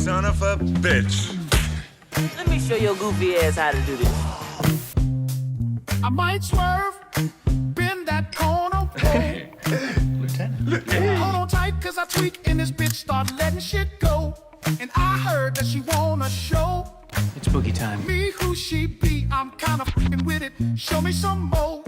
son of a bitch. Let me show your goofy ass how to do this. I might swerve, bend that corner. Lieutenant. Hold on tight, cause I tweak and this bitch start letting shit go. And I heard that she wanna show. It's boogie time. Me who she be, I'm kinda f***ing with it. Show me some more.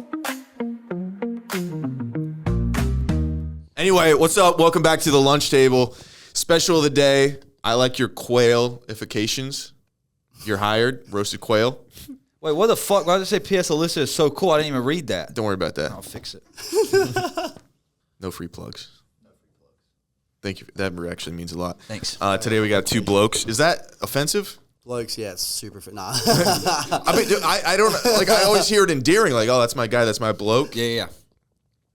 Anyway, what's up? Welcome back to the lunch table. Special of the day. I like your quail-ifications. You're hired. Roasted quail. Wait, what the fuck? Why did I say P.S. Alyssa is so cool? I didn't even read that. Don't worry about that. I'll fix it. No free plugs. Thank you. That actually means a lot. Thanks. Today we got two blokes. Is that offensive? Blokes, yeah, it's super fit. Nah. I mean, dude, I don't like. I always hear it endearing, like, "Oh, that's my guy, that's my bloke." Yeah.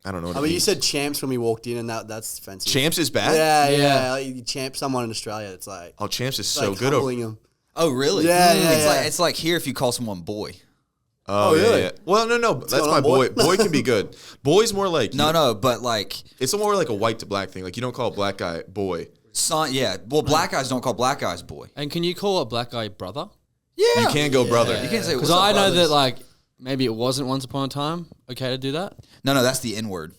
I don't know. What I mean, you said champs when we walked in, and that's offensive. Champs is bad. Yeah. Like, you champ someone in Australia, it's like Champs is so like good. Them. Oh, really? Yeah. It's like here if you call someone boy. Oh, really? Yeah. Well, no. That's my boy. Boy can be good. Boy's more like No, but like it's more like a white to black thing. Like you don't call a black guy boy. Son, yeah. Well, black guys don't call black guys boy. And can you call a black guy brother? Yeah. You can't go brother. You can't say because I know that like maybe it wasn't once upon a time okay to do that. No, that's the N word.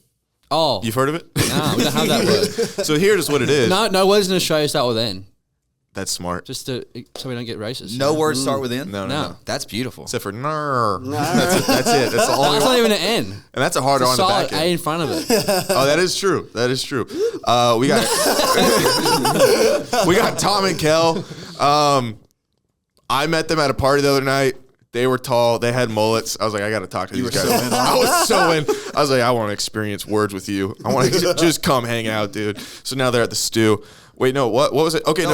Oh, You've heard of it? No, we don't have that word. So here's what it is. No words in Australia start with N. That's smart. Just so we don't get racist. No words start with N? No. That's beautiful. Except for nar. That's it. That's the only That's not even an N. And that's a hard R on the back end. A in front of it. Oh, that is true. We got Tom and Kel. I met them at a party the other night. They were tall. They had mullets. I was like, I got to talk to these guys. I was so in. I was like, I want to experience words with you. I want to just come hang out, dude. So now they're at the stew. Wait, no, what was it? Okay,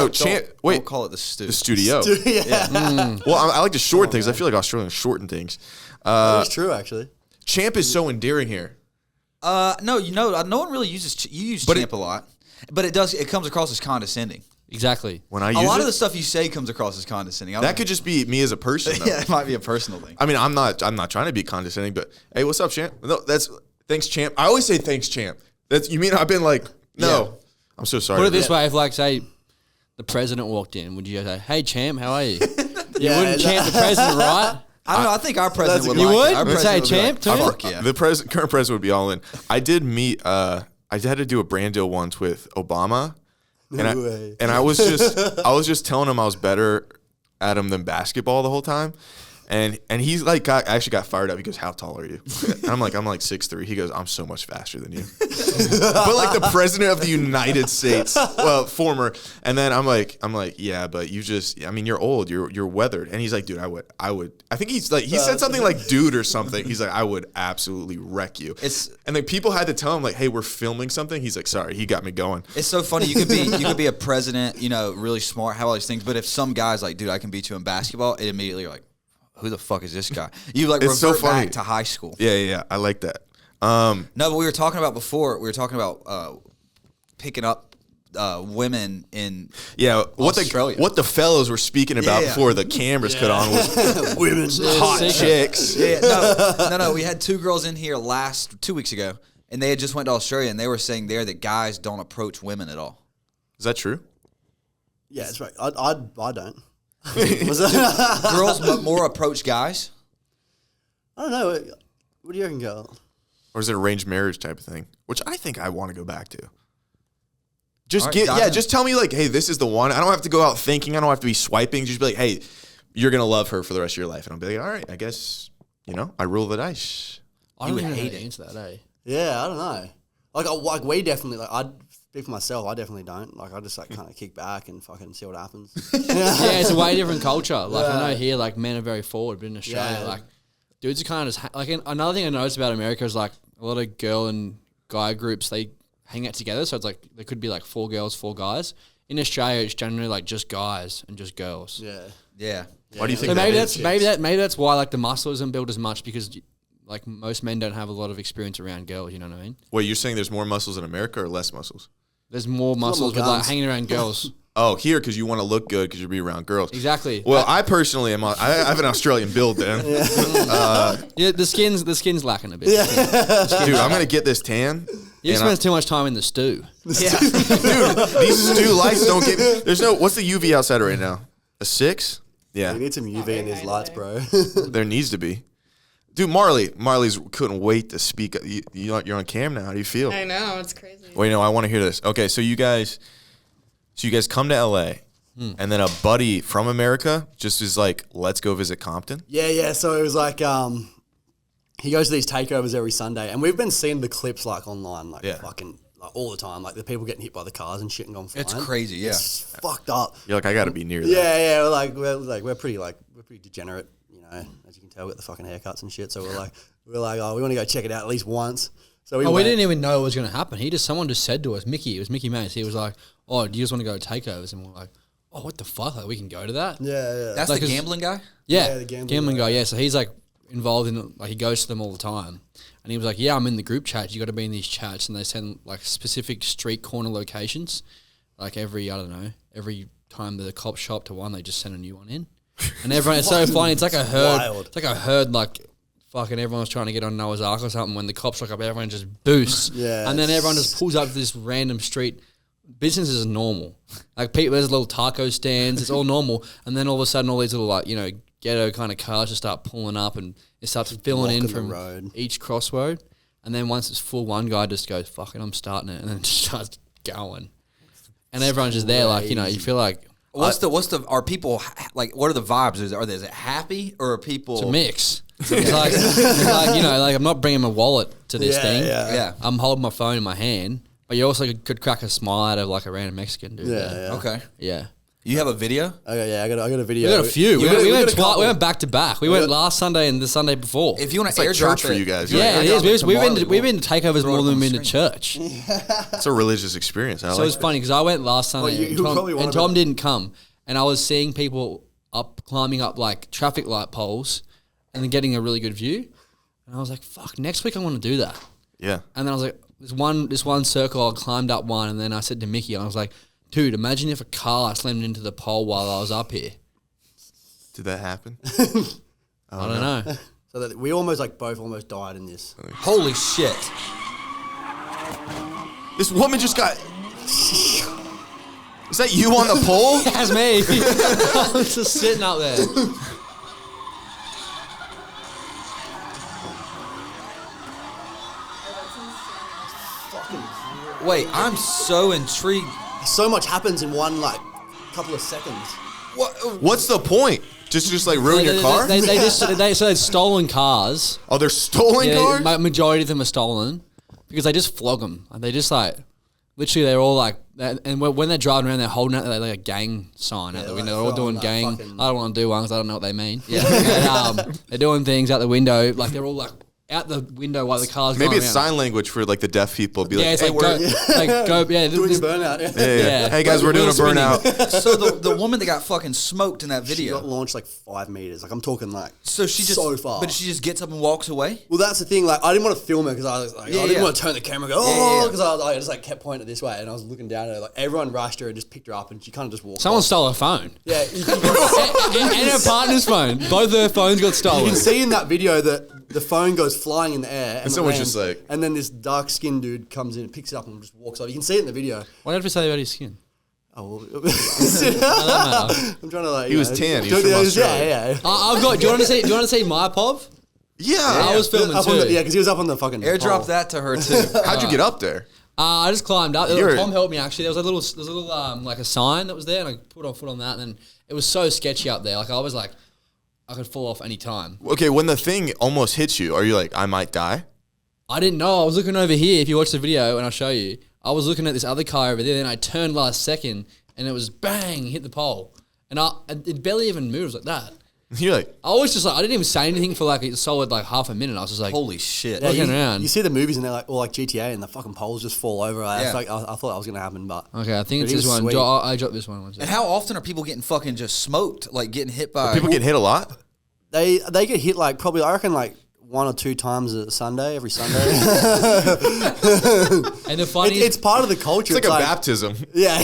Wait. Don't call it the stew. The studio. Yeah. Well, I like to shorten things. I feel like Australians shorten things. That's true, actually. Champ is so endearing here. No, no one really uses. You use champ a lot, but it comes across as condescending. Exactly. When I a use lot it, of the stuff you say comes across as condescending. That could just be me as a person. Though. Yeah, it might be a personal thing. I mean, I'm not trying to be condescending, but hey, what's up, champ? No, thanks, champ. I always say thanks, champ. You mean I've been like, no, Yeah. I'm so sorry. Put it this way: if like say the president walked in, would you say, "Hey, champ, how are you?" You wouldn't champ the president, right? I don't know. I think our president would. You like would? It. Our Would president say would be champ too? Fuck yeah. The current president would be all in. I did meet. I had to do a brand deal once with Obama. And I was just telling him I was better at him than basketball the whole time. And he's like, actually got fired up. He goes, "How tall are you?" And I'm like 6'3". He goes, "I'm so much faster than you." But like the president of the United States, well, former. And then I'm like, yeah, but you're old, you're weathered. And he's like, dude, I would. I think he's like, he said something like, dude, or something. He's like, I would absolutely wreck you. And then people had to tell him like, hey, we're filming something. He's like, sorry, he got me going. It's so funny. You could be a president, really smart, have all these things. But if some guy's like, dude, I can beat you in basketball, it immediately you're like, who the fuck is this guy? You like It's revert so funny. back to high school. Yeah. I like that. No, but we were talking about before. We were talking about picking up women in Australia. What the fellows were speaking about before the cameras cut on was women's hot chicks. Yeah, no. We had two girls in here 2 weeks ago, and they had just went to Australia, and they were saying there that guys don't approach women at all. Is that true? Yeah, that's right. I don't. Girls more approach guys? I don't know. What do you reckon, girl? Or is it arranged marriage type of thing? Which I think I want to go back to. Just just tell me like, hey, this is the one. I don't have to go out thinking. I don't have to be swiping. Just be like, hey, you're gonna love her for the rest of your life. And I'll be like, all right, I guess, I roll the dice. I don't even hate it. That, eh? Yeah, I don't know. Like we definitely I'd speak for myself. I definitely don't. Like I just kind of kick back and fucking see what happens. Yeah, it's a way different culture. Like I know here, like men are very forward, but in Australia, like dudes are kind of just another thing I noticed about America is like a lot of girl and guy groups they hang out together. So it's like there could be like 4 girls, 4 guys. In Australia, it's generally like just guys and just girls. Yeah. Why do you think so maybe that's why like the muscle isn't built as much because like most men don't have a lot of experience around girls. You know what I mean? Wait, you're saying there's more muscles in America or less muscles? There's more muscles with like hanging around girls. Oh, here because you want to look good because you're be around girls. Exactly. Well, I personally am. I have an Australian build, then. Yeah, the skin's lacking a bit. Dude, I'm gonna get this tan. He spends too much time in the stew. Dude, these stew lights don't get. There's no. What's the UV outside right now? A 6? Yeah. You need some UV in these lights, bro. There needs to be. Dude, Marley's couldn't wait to speak. You're on cam now. How do you feel? I know, it's crazy. Wait, no, I want to hear this. Okay, so you guys come to LA, and then a buddy from America just is like, let's go visit Compton. Yeah. So it was like, he goes to these takeovers every Sunday, and we've been seeing the clips like online, like fucking like all the time, like the people getting hit by the cars and shit and going flying. It's crazy, yeah. It's fucked up. You're like, I got to be near that. Yeah. We're pretty degenerate, you know. As you can tell, with the fucking haircuts and shit. So we're like, oh, we want to go check it out at least once. So we didn't even know it was going to happen. Someone just said to us, it was Mickey Mace. He was like, "Oh, do you just want to go to takeovers?" And we're like, "Oh, what the fuck? Like, we can go to that?" Yeah. That's like the gambling guy? Yeah, the gambling guy. Yeah, so he's like involved in like he goes to them all the time, and he was like, "Yeah, I'm in the group chat. You got to be in these chats, and they send like specific street corner locations, like every time the cops show up to one, they just send a new one in, and everyone it's so funny. It's like a herd. Wild. It's like a herd like." Fucking everyone's trying to get on Noah's Ark or something. When the cops look up, everyone just boosts. Yeah. And then everyone just pulls up to this random street. Business is normal. Like people, there's little taco stands. It's all normal. And then all of a sudden, all these little like ghetto kind of cars just start pulling up, and it starts filling in blocking from the road. each crossroad. And then once it's full, one guy just goes, "Fuck it, I'm starting it," and then just starts going. And everyone's just there, like you feel like Are people like? What are the vibes? Is it happy or are people? it's a mix. It's like I'm not bringing my wallet to this thing. Yeah. I'm holding my phone in my hand, but you also could crack a smile out of like a random Mexican dude. Yeah. Okay. Yeah. You have a video? Okay, yeah, I got a video. We got a few. We got a couple. went back to back. We went last Sunday and the Sunday before. If you want to It's like airdrop church for you guys. Yeah, it is. We've been to takeovers throw it more up than on we've the been to church. It's a religious experience. So it's funny because I went last Sunday you probably and wanna Tom be- didn't come, and I was seeing people climbing up like traffic light poles, and then getting a really good view. And I was like, "Fuck! Next week I want to do that." Yeah. And then I was like, this one circle, I climbed up one, and then I said to Mickey, I was like, "Dude, imagine if a car slammed into the pole while I was up here." Did that happen? I don't know. So that we both almost died in this. Holy shit. This woman just got. Is that you on the pole? That's me. I was just sitting up there. Wait, I'm so intrigued. So much happens in one couple of seconds. What's the point? Just like ruin your car? So they're stolen cars. Oh, they're stolen Yeah, cars? majority of them are stolen because they just flog them. They just literally they're all like, and when they're driving around, they're holding out like a gang sign out the window. They're all doing gang. I don't want to do one because I don't know what they mean. Yeah, and, they're doing things out the window. Like they're all like out the window while the car's Maybe going it's around. sign language for like the deaf people. Be Yeah, like, it's hey, like go. Yeah, Doing a burnout. yeah. Hey guys, we're doing a burnout. So the woman that got fucking smoked in that She video. got launched 5 meters. I'm talking So she just so far. But she just gets up and walks away? Well, that's the thing. I didn't want to film it because I was I didn't want to turn the camera and go, because I just kept pointing this way, and I was looking down at her. Everyone rushed her and just picked her up, and she kind of just walked. Someone off. stole her phone. Yeah, and her partner's phone. Both their phones got you stolen. can see in that video that the phone goes flying in the air, and someone's lands, just like- and then this dark skinned dude comes in, picks it up, and just walks off. You can see it in the video. Why did we say about his skin? Oh, well, matter. I'm trying to He was tan. He was from Australia. Yeah. I've got. Do you want to see my pov? Yeah. I was filming Up too. on the, because he was up on the fucking Airdrop pole. that to her too. How'd you get up there? I just climbed up. You're- Tom helped me actually. There was a little like a sign that was there, and I put on foot on that, and then it was so sketchy up there. Like I was like, I could fall off any time. Okay, when the thing almost hits you, are you like, I might die? I didn't know. I was looking over here. If you watch the video, and I'll show you, I was looking at this other car over there. Then I turned last second, and it was bang, hit the pole, and it barely even moves like that. You're like, I was just like, I didn't even say anything for like a solid half a minute. I was just like, Holy shit. looking around. You see the movies and they're like GTA and the fucking poles just fall over. I Yeah. thought that was gonna happen, but Okay, I think But it's he this was one. sweet. I dropped this one. And how often are people getting fucking just smoked? Like getting hit by people get hit a lot? they get hit probably I reckon 1 or 2 times a Sunday, every Sunday. And the funny, It's part of the culture. It's like a baptism. Yeah,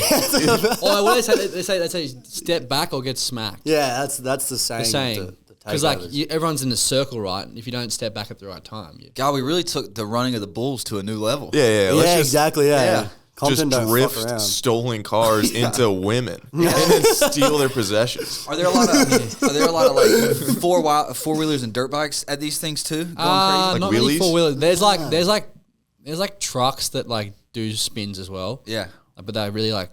oh, what they say, they say step back or get smacked. yeah. That's the saying. saying. Of the Because like Takeovers. everyone's in the circle, right? And if you don't step back at the right time, God, we really took the running of the bulls to a new level. Yeah. Let's Yeah, just, exactly. Yeah. Compton Just don't drift fuck around. stolen cars into women and then steal their possessions. Are there a lot of like four wheelers and dirt bikes at these things too? Going crazy? Like not really wheelies? 4-wheelers. There's like trucks that like do spins as well. Yeah. But they're really like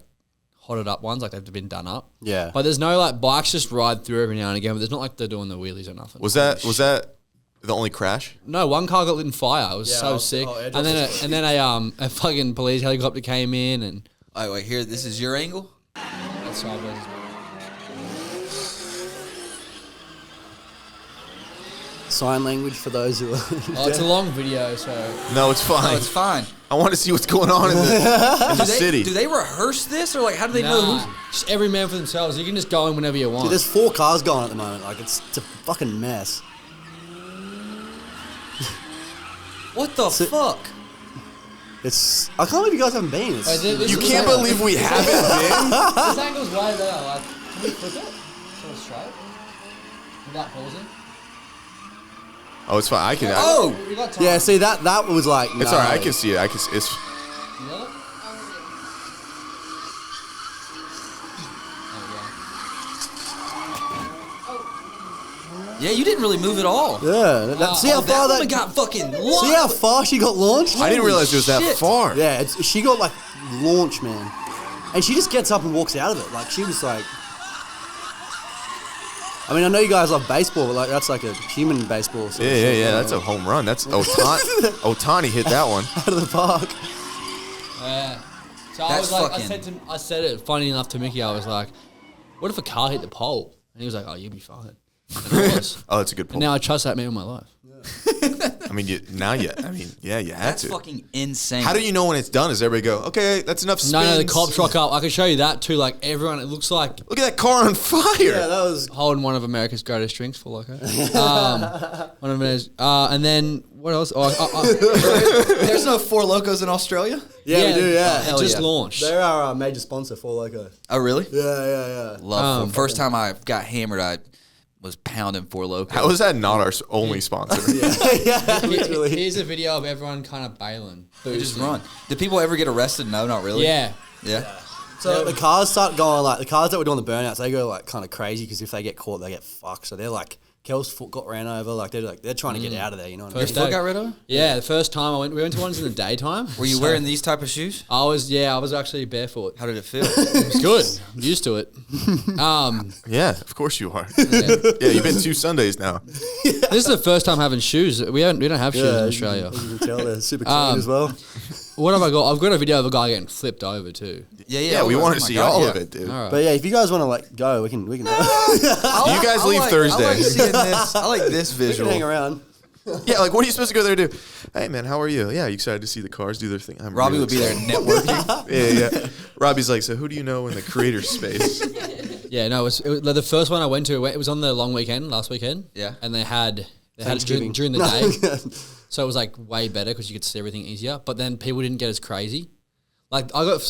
hotted up ones, like they've been done up. Yeah. But there's no like bikes just ride through every now and again. But there's not like they're doing the wheelies or nothing. Was that the only crash? No, one car got lit in fire. It was so sick. And then a fucking police helicopter came in and. Oh wait, here. This is your angle. That's sideways. Sign language for those who are. Oh, it's a long video, so. No, it's fine. Oh, it's fine. I want to see what's going on in the city. Do they rehearse this or like how do they know who's? Just every man for themselves. You can just go in whenever you want. Dude, there's 4 cars going at the moment. Like it's a fucking mess. What the fuck? It's. I can't believe you guys haven't been. It's, You can't believe we haven't been? This angle's way better. Like, can we flip it? Sort of straight. Without pausing. Oh, it's fine. I can. Oh, We got time. Yeah, see that was like. It's no. all right. I can see it. It's. You know it? yeah. You didn't really move at all. Yeah. See how that far woman that. got fucking See launched. how far she got launched. I didn't realize it was that shit. far. Yeah, she got like launched, man, and she just gets up and walks out of it. Like she was like. I mean, I know you guys love baseball, but like that's like a human baseball. Sort of shit, Yeah. That's a home run. That's Otani hit that one. out of the park. Yeah. So I That's was like, fucking- I said it funny enough to Mickey. I was like, "What if a car hit the pole?" And he was like, "Oh, you'll be fine." And I was. Oh, that's a good And point. now I trust that man with my life. I mean, you had That's to. fucking insane. How do you know when it's done? Does everybody go, okay, that's enough spins? No, the cops rock up. I can show you that too. Like everyone, it looks like Look at that car on fire. Yeah, that was. holding one of America's greatest drinks for Loco. One of those. And then what else? There's no Four Locos in Australia? Yeah, we do. Yeah, It just yeah. launched. they're our major sponsor for Loco. Oh, really? Yeah. Love Four. First time I got hammered, I was pounding Four Locos. How is that not our only sponsor? Yeah, literally. Here's a video of everyone kind of bailing. They just run. Did people ever get arrested? No, not really. Yeah. Yeah. So the cars start going like the cars that were doing the burnouts. They go like kind of crazy because if they get caught, they get fucked. So they're like, Kel's foot got ran over. Like they're trying to get out of there. You know what I mean? First Foot day. got rid of? Yeah, the first time we went to ones in the daytime. Were you wearing these type of shoes? I was actually barefoot. How did it feel? It's good. I'm used to it. Yeah, of course you are. Yeah, you've been 2 Sundays now. This is the first time having shoes. We don't have shoes in Australia. As you can tell, they're super clean as well. What have I got? I've got a video of a guy getting flipped over too. Yeah, we want to see all of it, dude. All right. But yeah, if you guys want to like go, we can. You guys leave Thursday. I like seeing this. I like this We can visual. hang around. Yeah, like what are you supposed to go there and do? Hey man, how are you? Yeah, you excited to see the cars do their thing? I'm Robbie really would be there excited. networking. Yeah. Robbie's like, so who do you know in the creator space? Yeah, no, it was the first one I went to. It was on the long weekend last weekend. Yeah. and they had it Thanksgiving. during the day, so it was like way better because you could see everything easier. But then people didn't get as crazy. Like I got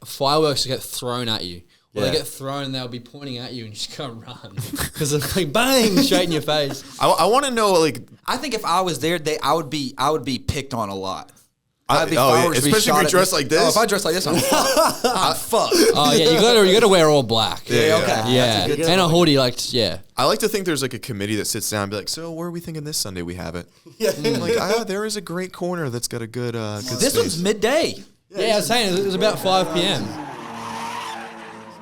fireworks get thrown at you. Or Yeah. they get thrown and they'll be pointing at you and you just gotta run because it's like bang straight in your face. I want to know, like, I think if I was there, I would be picked on a lot. especially if you're dressed like this. Oh, if I dress like this, I'm fucked. I'm fucked. Oh yeah, you gotta wear all black. Yeah, okay. Yeah, good and a hoodie. Like yeah, I like to think there's like a committee that sits down and be like, so where are we thinking this Sunday we have it? Yeah. I'm like, there is a great corner that's got a good good This space. one's midday. yeah. I was saying it was about 5 p.m.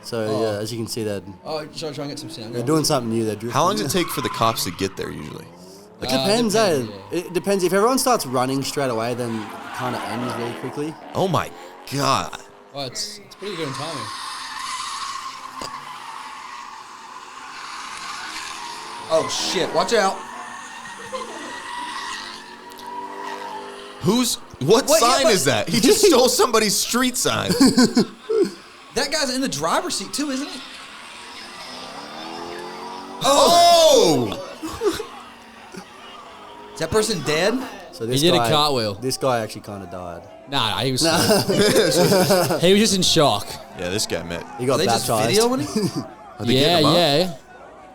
So yeah, as you can see, they're Oh, should I try and get some sound? doing something new. They're drifting. How long does it take for the cops to get there usually? It depends, eh? depends, yeah. It depends. If everyone starts running straight away, then it kind of ends really quickly. Oh my god. Oh, it's pretty good in timing. Oh shit! Watch out. What Wait, yeah, sign but- is that? He just stole somebody's street sign. That guy's in the driver's seat too, isn't he? Oh! Is that person dead? So this He did a guy, cartwheel. This guy actually kind of died. Nah, he was. He was just in shock. Yeah, this guy met. He Are got they just baptized. videoing him? Are they getting him up? Yeah.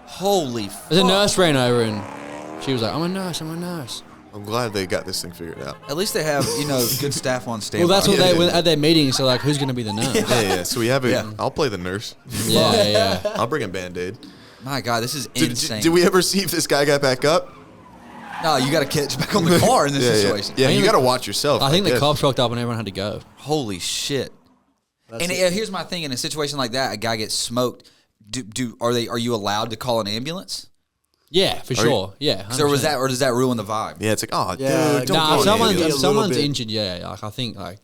Holy fuck. The nurse ran over and she was like, I'm a nurse. I'm glad they got this thing figured out. At least they have, good staff on standby. Well, that's what they at their meetings. So like, who's going to be the nurse? Yeah. So we have I'll play the nurse. Yeah. I'll bring a Band-Aid. My God, this is insane. Did we ever see if this guy got back up? No, you got to catch back on the car in this situation. Yeah, you got to watch yourself. I think the cops rocked up and everyone had to go. Holy shit. Here's my thing. In a situation like that, a guy gets smoked. Are you allowed to call an ambulance? Yeah, for sure. Yeah. Or does that ruin the vibe? Yeah, it's like, oh, Yeah, dude, don't Nah, call an if ambulance. someone's injured, yeah. Like I think like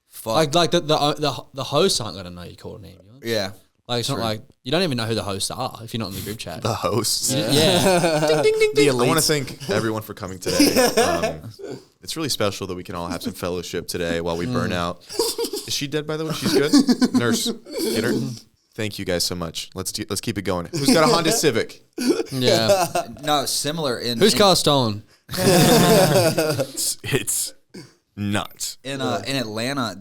Fuck. like the hosts aren't gonna know you called an ambulance. Yeah. Like it's not like you don't even know who the hosts are if you're not in the group chat. The hosts. Yeah. I want to thank everyone for coming today. It's really special that we can all have some fellowship today while we burn out. Is she dead, by the way? She's good? Nurse, get her. Thank you guys so much. Let's keep it going. Who's got a Honda Civic? Yeah. No, similar. Whose car stolen? It's nuts. In Atlanta,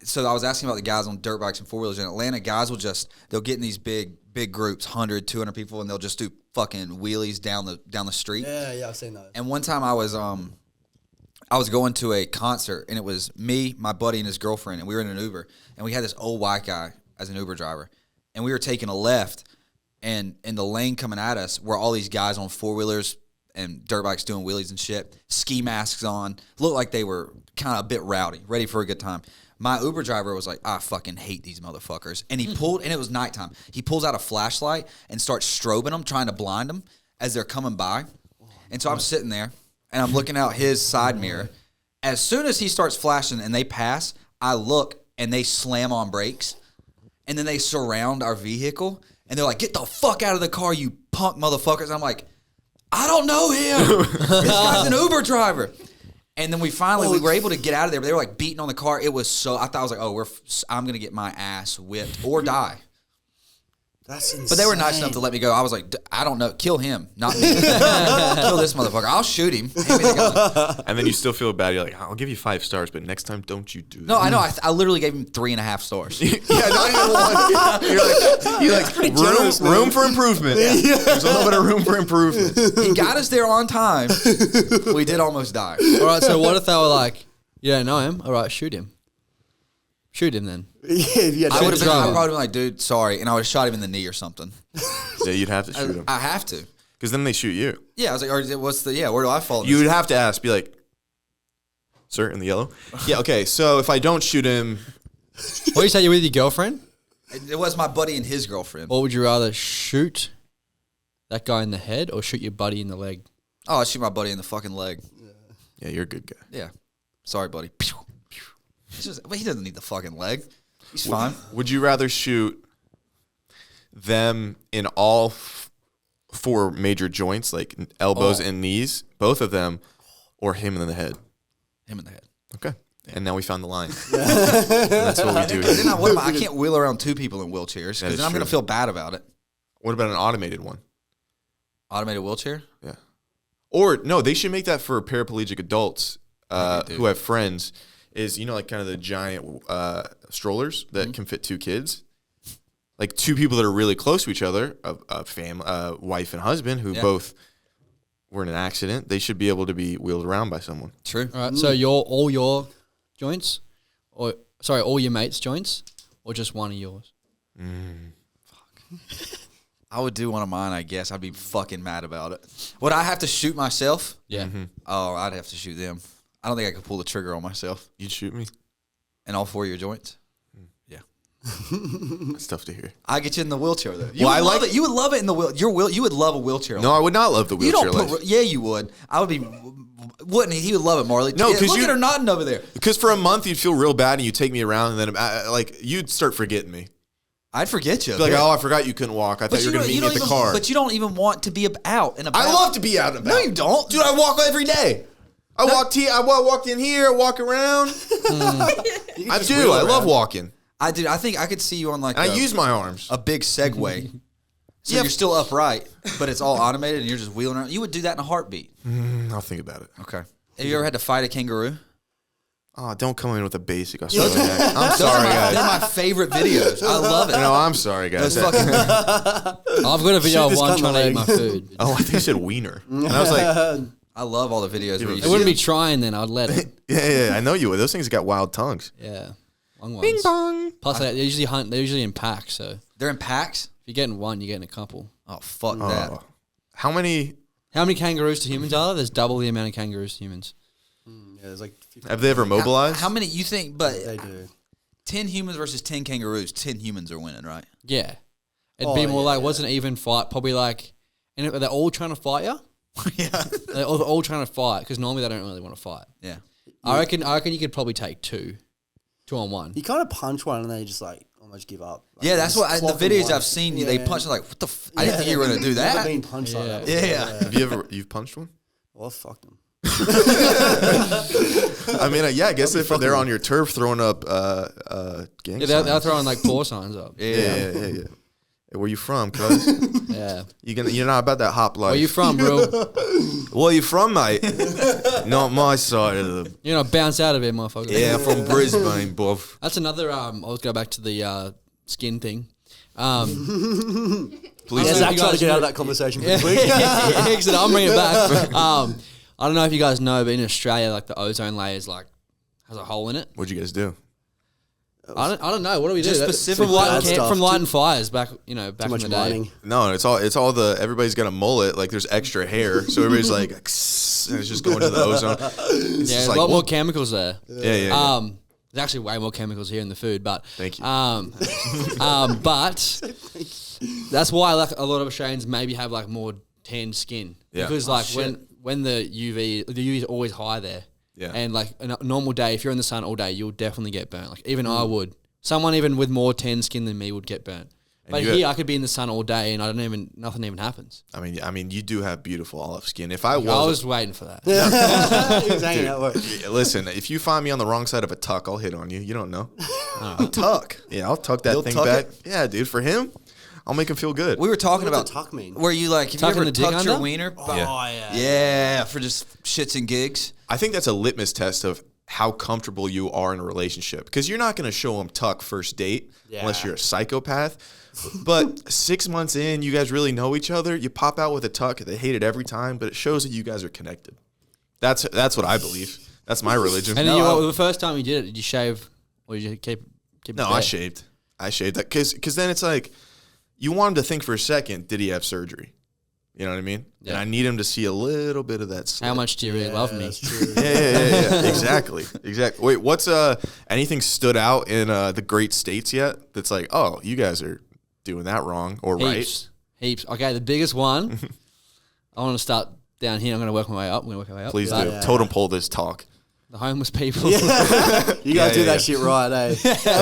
so I was asking about the guys on dirt bikes and four wheelers. In Atlanta, guys they'll get in these big groups, 100, 200 people, and they'll just do fucking wheelies down the street. Yeah, I've seen those. And one time I was going to a concert, and it was me, my buddy, and his girlfriend, and we were in an Uber, and we had this old white guy as an Uber driver, and we were taking a left, and in the lane coming at us were all these guys on four wheelers and dirt bikes doing wheelies and shit, ski masks on, looked like they were kind of a bit rowdy, ready for a good time. My Uber driver was like, I fucking hate these motherfuckers. And he pulled, and it was nighttime. He pulls out a flashlight and starts strobing them, trying to blind them as they're coming by. And so I'm sitting there, and I'm looking out his side mirror. As soon as he starts flashing and they pass, I look, and they slam on brakes. And then they surround our vehicle, and they're like, get the fuck out of the car, you punk motherfuckers. And I'm like, I don't know him. This guy's an Uber driver. And then we were able to get out of there, but they were like beating on the car. It was so, I was like, I'm going to get my ass whipped or die. That's insane. But they were nice enough to let me go. I was like, I don't know. Kill him, not me. Kill this motherfucker. I'll shoot him. Hand me the gun. And then you still feel bad. You're like, I'll give you 5 stars, but next time, don't you do that. No, I know. I literally gave him 3.5 stars. Yeah, not even one. You're like room for improvement. Yeah. There's a little bit of room for improvement. He got us there on time. We did almost die. All right, so what if they were like, you don't know him? All right, shoot him. Shoot him then. Yeah, I would have driver. probably been like, dude, sorry. And I would have shot him in the knee or something. Yeah, you'd have to shoot him. I have to. Because then they shoot you. Yeah, I was like, where do I fall? in You this? would have to ask, be like, sir, in the yellow? Yeah, okay, so if I don't shoot him, What, you say you're with your girlfriend? It was my buddy and his girlfriend. Or would you rather shoot that guy in the head or shoot your buddy in the leg? Oh, I shoot my buddy in the fucking leg. yeah, you're a good guy. Yeah. Sorry, buddy. But he doesn't need the fucking leg. He's fine. Would you rather shoot them in all 4 major joints, like elbows and knees, both of them, or him in the head? Him in the head. Okay. And now we found the line. That's what we do Because here. then I can't wheel around 2 people in wheelchairs That because is then I'm going true. to feel bad about it. What about an automated one? Automated wheelchair? Yeah. Or, no, they should make that for paraplegic adults who have friends. Is, like kind of the giant strollers that can fit 2 kids. Like 2 people that are really close to each other, a family, wife and husband who both were in an accident. They should be able to be wheeled around by someone. True. All right, so all your joints, all your mates' joints, or just one of yours? I would do one of mine, I guess. I'd be fucking mad about it. Would I have to shoot myself? Yeah. Oh, I'd have to shoot them. I don't think I could pull the trigger on myself. You'd shoot me? And all 4 of your joints? Yeah. That's tough to hear. I get you in the wheelchair though. You Well, would I love like- it. You would love it in the you would love a wheelchair. No, I would not love the you wheelchair don't life. yeah, you would. I would be. Wouldn't he? He would love it, Marley. No, 'cause look you- at her nodding over there. Because for a month you'd feel real bad and you'd take me around and then you'd start forgetting me. I'd forget you. Be like, oh, I forgot you couldn't walk. I thought you were going to meet me at the car. But you don't even want to be out and about. I love to be out and about. No, you don't. Dude, I walk every day. I walked in here, I walk around. I do. I love walking. I do. I think I could see you on like I use my arms. a big Segway. So Yeah. you're still upright, but it's all automated, and you're just wheeling around. You would do that in a heartbeat. I'll think about it. Okay. Have you ever had to fight a kangaroo? Oh, don't come in with a basic Australian accent. I'm sorry, They're guys. my favorite videos. I love it. No, I'm sorry, guys. Those fucking I've got a video of this one cunt trying to eat leg. my food. Oh, I think you said wiener. And I was like, I love all the videos where you It wouldn't be trying then. I'd let it. yeah, I know you would. Those things got wild tongues. Yeah, long ones. Bing bong. Plus, they usually hunt. They're usually in packs. So if they're in packs. you're getting one, you're getting a couple. Oh fuck that. Oh. How many How many kangaroos to humans are there? There's double the amount of kangaroos to humans. Yeah, there's like 50. have they ever mobilized? How many you think? But They do. 10 humans versus 10 kangaroos. 10 humans are winning, right? Yeah, it'd be more yeah, like wasn't an even fight. Probably like, and they're all trying to fight you. Yeah. They're all trying to fight because normally they don't really want to fight. Yeah. I reckon you could probably take two on one. You kind of punch one and they just like almost give up. Like, Yeah, that's just what the clock them videos once. I've seen. They Yeah. punch like, what the? I didn't think you were gonna do Never that. been punched like that. Yeah. Have you've punched one? Well, fuck them. I mean, yeah, I guess if they're on your turf throwing up gang Yeah, signs. they're throwing like paw signs up. Yeah. Hey, where you from, cuz? Yeah. You're not about that hop life. Where you from, bro? Where you from, mate? Not my side of the... You know, bounce out of it, motherfucker. Yeah, from Brisbane, buff. That's another. I'll go back to the skin thing. Please Yeah, do. Zach you trying to guys get out of know- that conversation pretty quick. Exit. I'm bringing it back. I don't know if you guys know, but in Australia, like the ozone layer is like has a hole in it. What'd you guys do? I don't know. What do we Just do? specifically from lighting, bad stuff. from lighting fires back. You know, back Too in much the day. mining. No, it's all the... Everybody's got a mullet. Like, there's extra hair. So everybody's like... and it's just going to the ozone. It's Yeah, just a like, lot more what? chemicals there. Yeah. There's actually way more chemicals here in the food, but Thank you. but that's why like a lot of Australians maybe have like more tan skin Yeah. because like when the UV is always high there, Yeah. and like a normal day if you're in the sun all day you'll definitely get burnt. Like even I would, someone even with more tan skin than me would get burnt. But you here I could be in the sun all day and nothing even happens. I mean, you do have beautiful olive skin. If I I was... was waiting for that. He was hanging out. Yeah, listen, if you find me on the wrong side of a tuck, I'll hit on you. You don't know. A tuck. Yeah, I'll tuck that You'll thing tuck back. it? Yeah, dude. For him, I'll make him feel good. We were talking What does about a tuck mean? where you like, have you Tucking ever the dick tucked your under? wiener? Oh, yeah. Yeah, for just shits and gigs. I think that's a litmus test of how comfortable you are in a relationship. Because you're not going to show them tuck first date unless you're a psychopath. But 6 months in, you guys really know each other. You pop out with a tuck. They hate it every time, but it shows that you guys are connected. That's what I believe. That's my religion. And then the first time you did it, did you shave or did you keep No, it I there? shaved. I shaved that because then it's like you want him to think for a second, did he have surgery? You know what I mean? Yeah. And I need him to see a little bit of that slit. How much do you really love me? That's true. Yeah. Exactly. Wait, what's anything stood out in the great states yet? That's like, oh, you guys are doing that wrong or Heaps. Okay, the biggest one. I want to start down here. I'm going to work my way up. right? Please do. Yeah. Totem pole this talk. The homeless people. You guys do yeah. that shit right, eh?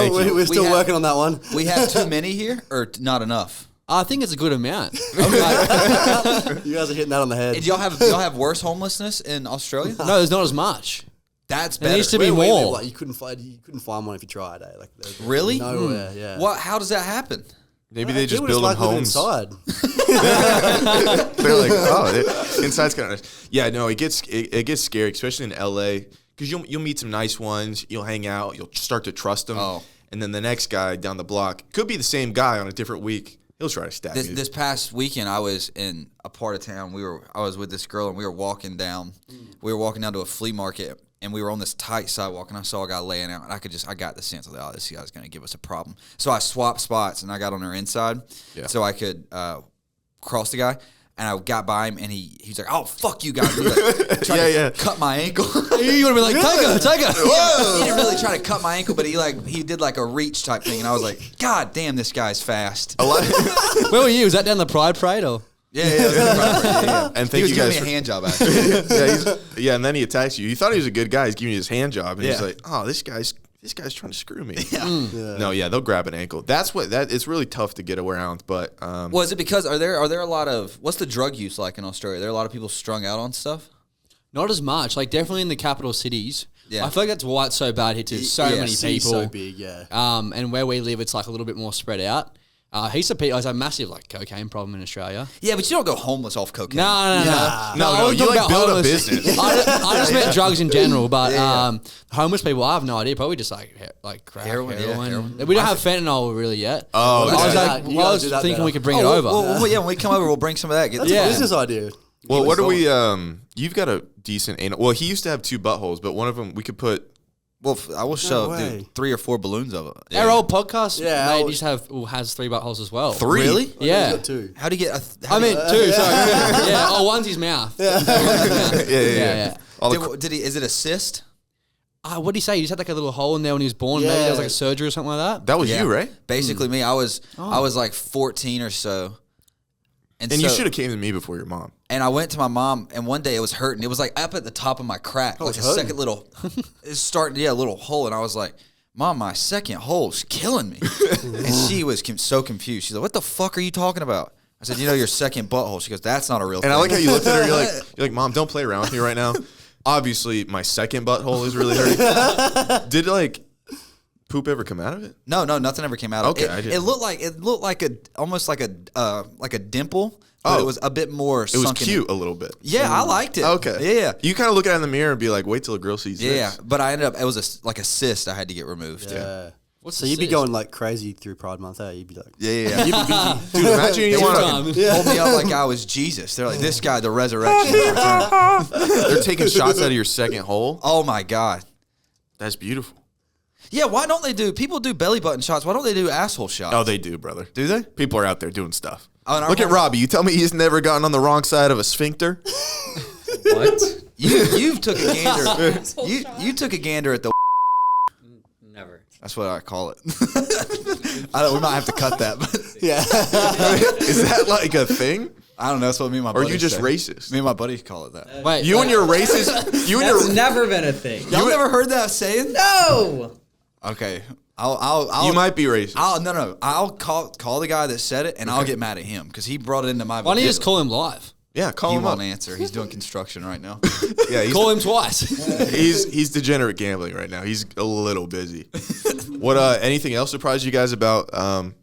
you. We're still have- working on that one. We have too many here, or not enough. I think it's a good amount. You guys are hitting that on the head. Did y'all have worse homelessness in Australia? No, there's not as much. That's There better. needs to be Where we live, more. like, you couldn't find one if you tried, eh? Like there's Really? nowhere. Yeah. What? How does that happen? Maybe they just People build them like living homes. inside. They're like, oh, inside's kind of nice. Yeah, no, it gets scary, especially in LA, because you'll meet some nice ones, you'll hang out, you'll start to trust them, and then the next guy down the block could be the same guy on a different week. He'll try to stab you. This past weekend, I was in a part of town. I was with this girl, and we were walking down. We were walking down to a flea market, and we were on this tight sidewalk, and I saw a guy laying out, and I got the sense of, oh, this guy's going to give us a problem. So I swapped spots, and I got on her inside, so I could cross the guy. And I got by him, and he's like, "Oh, fuck you guys!" He like, tried to cut my ankle. You would have been like, take her. He didn't really try to cut my ankle, but he did like a reach type thing, and I was like, "God damn, this guy's fast." Where were you? Was that down the Pride Parade or? Yeah. And He thank was you giving guys me a for, hand job, actually. and then he attacks you. He thought he was a good guy. He's giving you his hand job, and he's Yeah. like, "Oh, this guy's trying to screw me." No, they'll grab an ankle. It's really tough to get around. But Well, is it because are there a lot of what's the drug use like in Australia? Are there a lot of people strung out on stuff? Not as much. Like definitely in the capital cities. Yeah. I feel like that's why it's so bad here too. So many City's people. so big, yeah. And where we live, it's like a little bit more spread out. He said he has a massive like cocaine problem in Australia. Yeah, but you don't go homeless off cocaine. No. No, I was you talking like about build a homeless. business. I just meant drugs in general, but homeless people, I have no idea. Probably just like crack, Heroin, yeah, heroin. We don't have fentanyl really yet. Oh, I was okay. like, You I gotta was do that thinking better. we could bring it Oh, over. well, yeah, when we come over, we'll bring some of that. Get That's the- a business idea. Well, what do we? You've got a decent anal. Well, he used to have 2 buttholes, but one of them we could put. Well, I will show way. dude, 3 or 4 balloons of it. Our old podcast, Yeah, mate, our- used to have has 3 buttholes as well. 3? Really? Yeah. Too. How do you get? I mean, 2. Sorry. Yeah. Oh, one's his mouth. Yeah. All the Did he? Is it a cyst? What did he say? He just had like a little hole in there when he was born. Yeah. Maybe there was like a surgery or something like that. that was you, right? Basically, me. I was like 14 or so. And you should have came to me before your mom. And I went to my mom, and one day it was hurting. It was like up at the top of my crack, like a hurting. second little, it's starting, a little hole. And I was like, Mom, my second hole's killing me. And she was so confused. She's like, what the fuck are you talking about? I said, your second butthole. She goes, that's not a real thing. And I like how you looked at her. You're like, Mom, don't play around with me right now. Obviously, my second butthole is really hurting. Did like poop ever come out of it? No, nothing ever came out of Okay, it. I didn't. It looked like almost like a dimple. But it was a bit more. It was cute a little bit. Yeah, I liked it. Okay. Yeah. You kind of look at it in the mirror and be like, wait till a girl sees Yeah, this. but I ended up. It was like a cyst I had to get removed. Yeah. What's So the you'd be cyst? going like crazy through Pride Month, eh? You'd be like, Yeah. you'd be busy. Dude, imagine you want Time. to. Hold me up like I was Jesus. They're like, this guy, the resurrection. is returned. They're taking shots out of your second hole. Oh my God. That's beautiful. Yeah, why don't they do? People do belly button shots. Why don't they do asshole shots? Oh, they do, brother. Do they? People are out there doing stuff. Oh, and I Look at remember- Robbie. You tell me he's never gotten on the wrong side of a sphincter? What? You've took a gander. you took a gander at the. Never. That's what I call it. We might have to cut that, but Yeah. Is that like a thing? I don't know. That's what me and my Or buddies are you just say. racist? Me and my buddies call it that. Wait, You and your racist. You and That's your. never been a thing. Y'all never heard that saying? No. Okay, I'll You might be racist. No. I'll call the guy that said it, and I'll get mad at him because he brought it into my. why don't you just call him live? Yeah, call He him up. won't answer. He's doing construction right now. Yeah, he's, Call him twice. he's degenerate gambling right now. He's a little busy. What? Anything else surprised you guys about?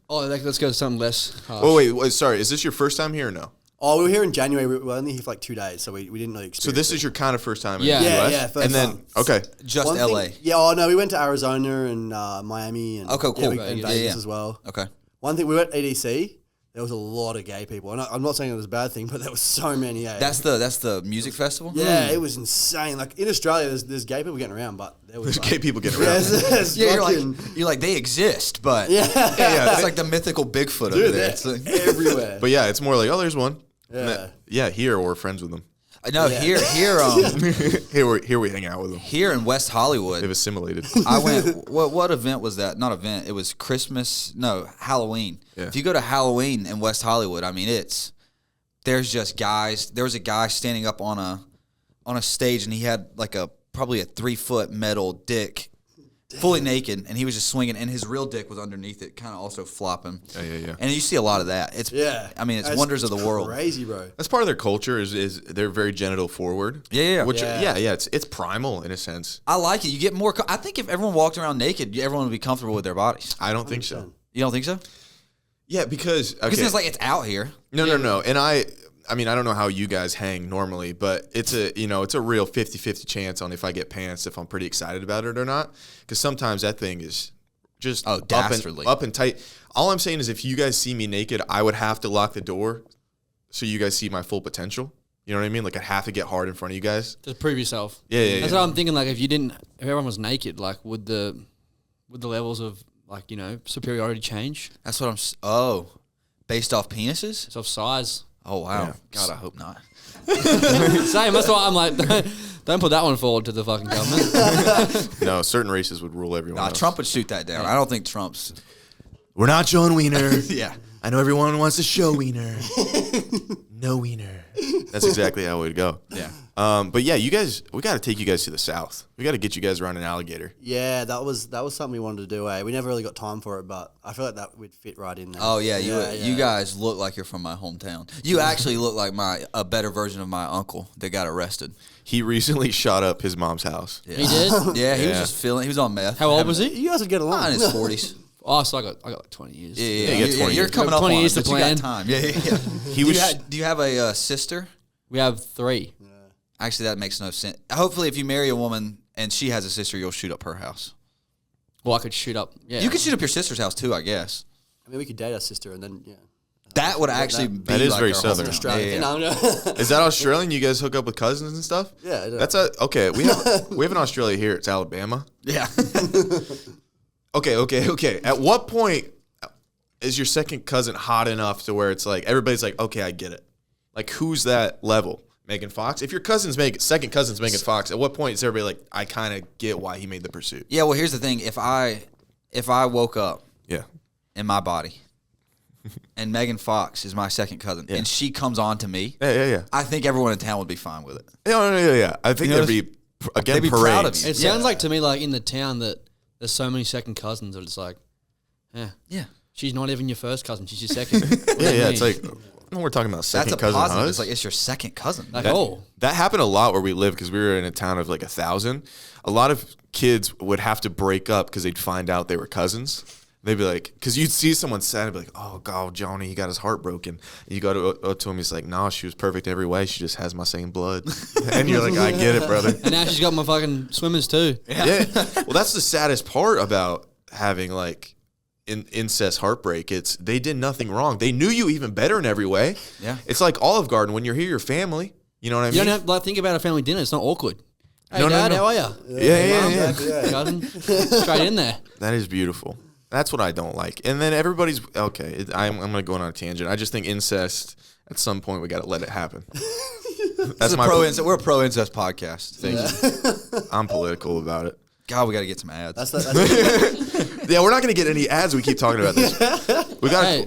Let's go to something less harsh. Oh wait, sorry. Is this your first time here or no? Oh, we were here in January. We were only here for like 2 days, so we didn't really experience So this it. is your kind of first time in Yeah. the Yeah, US? yeah, first and then time. okay. Just One LA. thing- yeah, oh no, we went to Arizona and Miami and Okay, cool. yeah, and Vegas. Vegas Yeah. as well. Okay. One thing, we went to EDC. There was a lot of gay people, and I'm not saying it was a bad thing, but there was so many. Eh? That's the music festival. yeah, it was insane. Like in Australia, there's gay people getting around, but there was There's like, gay people getting Yeah, around. there's Yeah, fucking- you're like they exist, but yeah, it's like the mythical Bigfoot over dude, there. they're It's like, everywhere. But yeah, it's more like, oh, there's one. Yeah. Yeah, here or we're friends with them. no, here Here we hang out with them. here in West They've Hollywood. assimilated. I went. What event was that? Not event. It was Christmas. No, Halloween. Yeah. If you go to Halloween in West Hollywood, I mean, there's just guys. There was a guy standing up on a stage, and he had like probably a 3-foot metal dick, fully naked, and he was just swinging, and his real dick was underneath it, kind of also flopping. Yeah. And you see a lot of that. It's Yeah, I mean, it's That's wonders of the world. Crazy, bro. That's part of their culture is they're very genital forward. Yeah. Which Yeah. it's primal in a sense. I like it. You get more. I think if everyone walked around naked, everyone would be comfortable with their bodies. I don't think so. You don't think so? Yeah, because Because it's like it's out here. No. And I mean, I don't know how you guys hang normally, but it's a real 50-50 chance on if I get pants, if I'm pretty excited about it or not. Because sometimes that thing is just dastardly. up and tight. All I'm saying is if you guys see me naked, I would have to lock the door so you guys see my full potential. You know what I mean? Like I'd have to get hard in front of you guys. Just prove yourself. Yeah. That's what I'm thinking. Like, if everyone was naked, like, would the levels of like superiority change? That's what based off penises? It's of size. Oh wow. Yeah. God, I hope not. Same. That's why I'm like, don't put that one forward to the fucking government. No, certain races would rule everyone Nah, else. Trump would shoot that down. I don't think Trump's. We're not showing wiener. Yeah. I know everyone wants to show wiener. No wiener. That's exactly how it would go. Yeah. But yeah, we got to take you guys to the south. We got to get you guys around an alligator. Yeah, that was something we wanted to do. We never really got time for it, but I feel like that would fit right in there. Oh yeah, you guys look like you're from my hometown. You actually look like a better version of my uncle that got arrested. He recently shot up his mom's house. Yeah. He did? Yeah, he was Yeah. just feeling. He was on meth. How old was he? You guys would get along. In his 40s. Oh, so I got like 20 years. Yeah. You're coming 20 up on years it, to but you plan. got time. Yeah. Do you have a sister? We have 3. Actually, that makes no sense. Hopefully, if you marry a woman and she has a sister, you'll shoot up her house. Well, I could shoot up. Yeah, You could shoot up your sister's house too, I guess. I mean, we could date our sister and then That would actually be That is like very our southern. husband. Australian. Yeah. No. Is that Australian? You guys hook up with cousins and stuff? Yeah, That's okay. We have an Australia here. It's Alabama. Yeah. Okay. At what point is your second cousin hot enough to where it's like everybody's like, okay, I get it. Like, who's that level? Megan Fox? If your second cousin's Megan Fox, at what point is everybody like, I kind of get why he made the pursuit? Yeah. Well, here's the thing. If I woke up in my body and Megan Fox is my second cousin and she comes on to me, Yeah. I think everyone in town would be fine with it. Yeah. I think there'd be they'd be proud of parades. you. It sounds like to me like in the town that there's so many second cousins that it's like, Yeah. she's not even your first cousin, she's your second. Yeah. It's like, no, we're talking about second That's a cousin. positive. Huh? It's like it's your second cousin. Like, That happened a lot where we live because we were in a town of like 1,000. A lot of kids would have to break up because they'd find out they were cousins. They'd be like, because you'd see someone sad and be like, oh, God, Johnny, he got his heart broken. And you go to him, he's like, no, she was perfect every way. She just has my same blood. And you're like, I get it, brother. and now she's got my fucking swimmers too. Yeah. Well, that's the saddest part about having like incest heartbreak. It's they did nothing wrong. They knew you even better in every way. Yeah. It's like Olive Garden. When you're here, your family. You know what I mean? You don't have like think about a family dinner. It's not awkward. Hey, No, no, Dad, no. how are you? Yeah. Cousin, straight in there. That is beautiful. That's what I don't like. And then everybody's okay. I'm going to go on a tangent. I just think incest. At some point, we got to let it happen. That's my We're a pro incest podcast. Thank you. I'm political about it. God, we got to get some ads. Yeah, we're not going to get any ads. We keep talking about this. We got. Hey,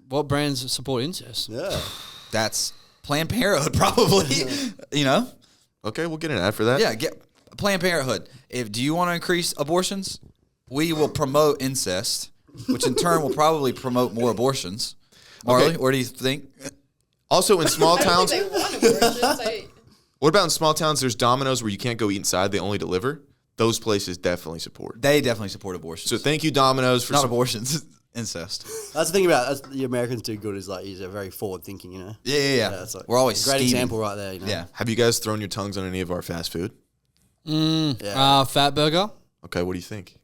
what brands support incest? Yeah. That's Planned Parenthood, probably. You know? Okay, we'll get an ad for that. Yeah, get Planned Parenthood. Do you want to increase abortions? We will promote incest, which in turn will probably promote more abortions. Marley, Okay. what do you think? Also, in small towns, They want abortions. what about in small towns? There's Domino's where you can't go eat inside; they only deliver. Those places definitely support. They definitely support abortions. So thank you, Domino's, for Not abortions, incest. That's the thing about the Americans do good is like they're very forward thinking, you know. Yeah. That's like We're always great scheming. example right there. You know? Yeah. Have you guys thrown your tongues on any of our fast food? Fat burger. Okay, what do you think?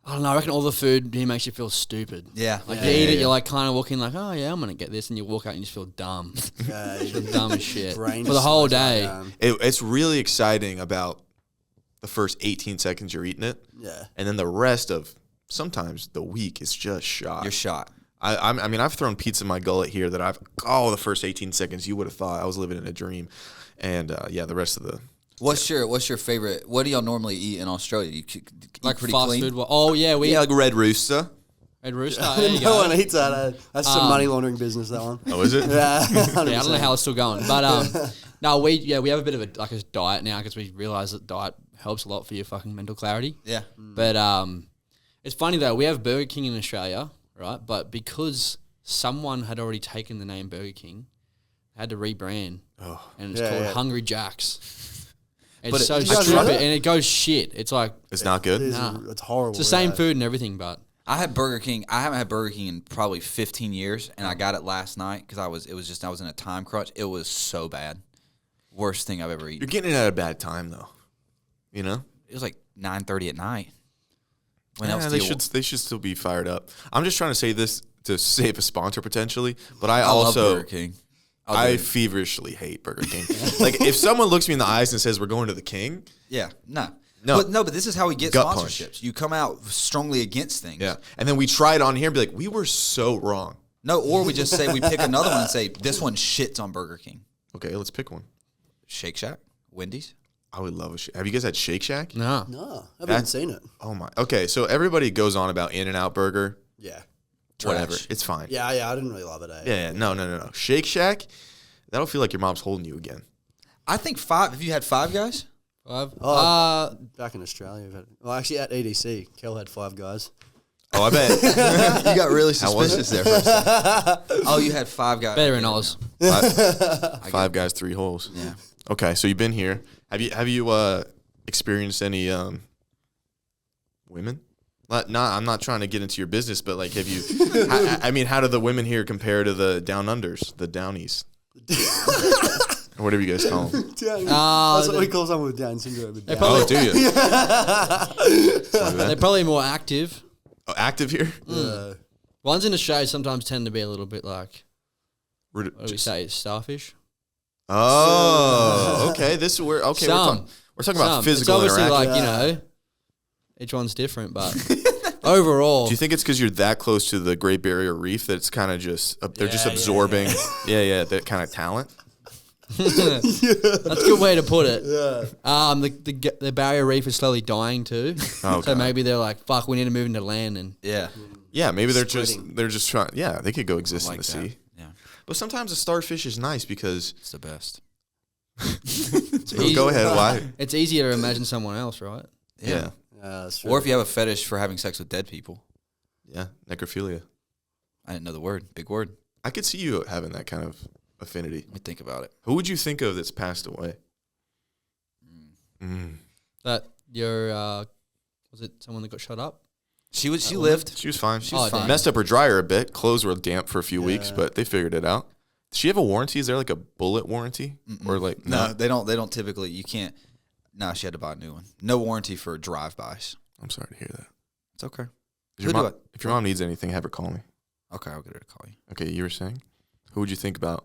I don't know. I reckon all the food here makes you feel stupid. Yeah. Like you eat it, you're like kind of looking like, oh yeah, I'm gonna get this, and you walk out and you just feel dumb. Yeah, You feel dumb as shit brain for the whole just slows day. down. It's really exciting about the first 18 seconds you're eating it, Yeah. and then the rest of sometimes the week is just shot. You're shot. I mean, I've thrown pizza in my gullet here that the first 18 seconds you would have thought I was living in a dream, and the rest of the. What's your favorite? What do y'all normally eat in Australia? You Like pretty fast clean? food. Oh yeah, we Yeah, like Red Rooster. Red Rooster. There you No go. one eats that. That's some money laundering business. That one. Oh, is it? Yeah. Yeah, I don't know how it's still going, but no, we have a bit of a diet now because we realize that diet helps a lot for your fucking mental clarity. Yeah. But it's funny though, we have Burger King in Australia, right? But because someone had already taken the name Burger King, they had to rebrand, and it's called Hungry Jacks. It's so you guys stupid, know that? and it goes shit. It's like It's not good. It's horrible. it's the same food and everything, but I had Burger King. I haven't had Burger King in probably 15 years, and I got it last night because I was in a time crunch. It was so bad. Worst thing I've ever You're eaten. getting it at a bad time though. You know. It was like 9:30 at night. When Yeah, else they do you should still be fired up. I'm just trying to say this to save a sponsor potentially, but I love also Burger King. I feverishly hate Burger King. Like if someone looks me in the eyes and says we're going to the King, Yeah, no. No. But this is how we get Gut sponsorships. punch. You come out strongly against things. yeah, and then we try it on here and be like, we were so wrong. No, or we just say we pick another one and say this one shits on Burger King. Okay, let's pick one. Shake Shack, Wendy's. I would love a. Have you guys had Shake Shack? no. No, I haven't seen it. Oh my. Okay, so everybody goes on about In-N-Out Burger. Yeah. Whatever, Trash. it's fine. Yeah, I didn't really love it. Yeah. No. Shake Shack. That'll feel like your mom's holding you again. I think five. Have you had Five Guys? Back in Australia, actually at EDC, Kel had 5 guys. Oh, I bet. You got really How was suspicious there for a second. Oh, you had Five Guys. Better in Oz. Five guys, 3 holes. Yeah. Okay, so you've been here. Have you experienced any women? I'm not trying to get into your business, but like, have you? I mean, how do the women here compare to the down unders, the downies, or whatever you guys call them? That's what we call someone with Down syndrome. Oh, do you? They're probably more active. Oh, active here? Ones in Australia sometimes tend to be a little bit like, what do we say, starfish? Oh, okay. This is where we're talking about physical it's obviously interaction. Each one's different, but overall, do you think it's because you're that close to the Great Barrier Reef that it's kind of just they're just absorbing, that kind of talent? That's a good way to put it. The barrier reef is slowly dying too, so maybe they're like, "Fuck, we need to move into land." And maybe they're just trying. Yeah, they could go exist in the sea. Yeah, but sometimes a starfish is nice because it's the best. Go ahead. Why? It's easier to imagine someone else, right? Yeah. Or if you have a fetish for having sex with dead people. Yeah, necrophilia. I didn't know the word. Big word. I could see you having that kind of affinity. Let me think about it. Who would you think of that's passed away? That your was it someone that got shot up? She lived. She was fine. She was fine. Messed up her dryer a bit. Clothes were damp for a few weeks, but they figured it out. Does she have a warranty? Is there like a bullet warranty? Or like no, they don't typically. You can't. No, she had to buy a new one. No warranty for drive-bys. I'm sorry to hear that. It's okay. If your mom needs anything, have her call me. Okay, I'll get her to call you. Okay, you were saying? Who would you think about?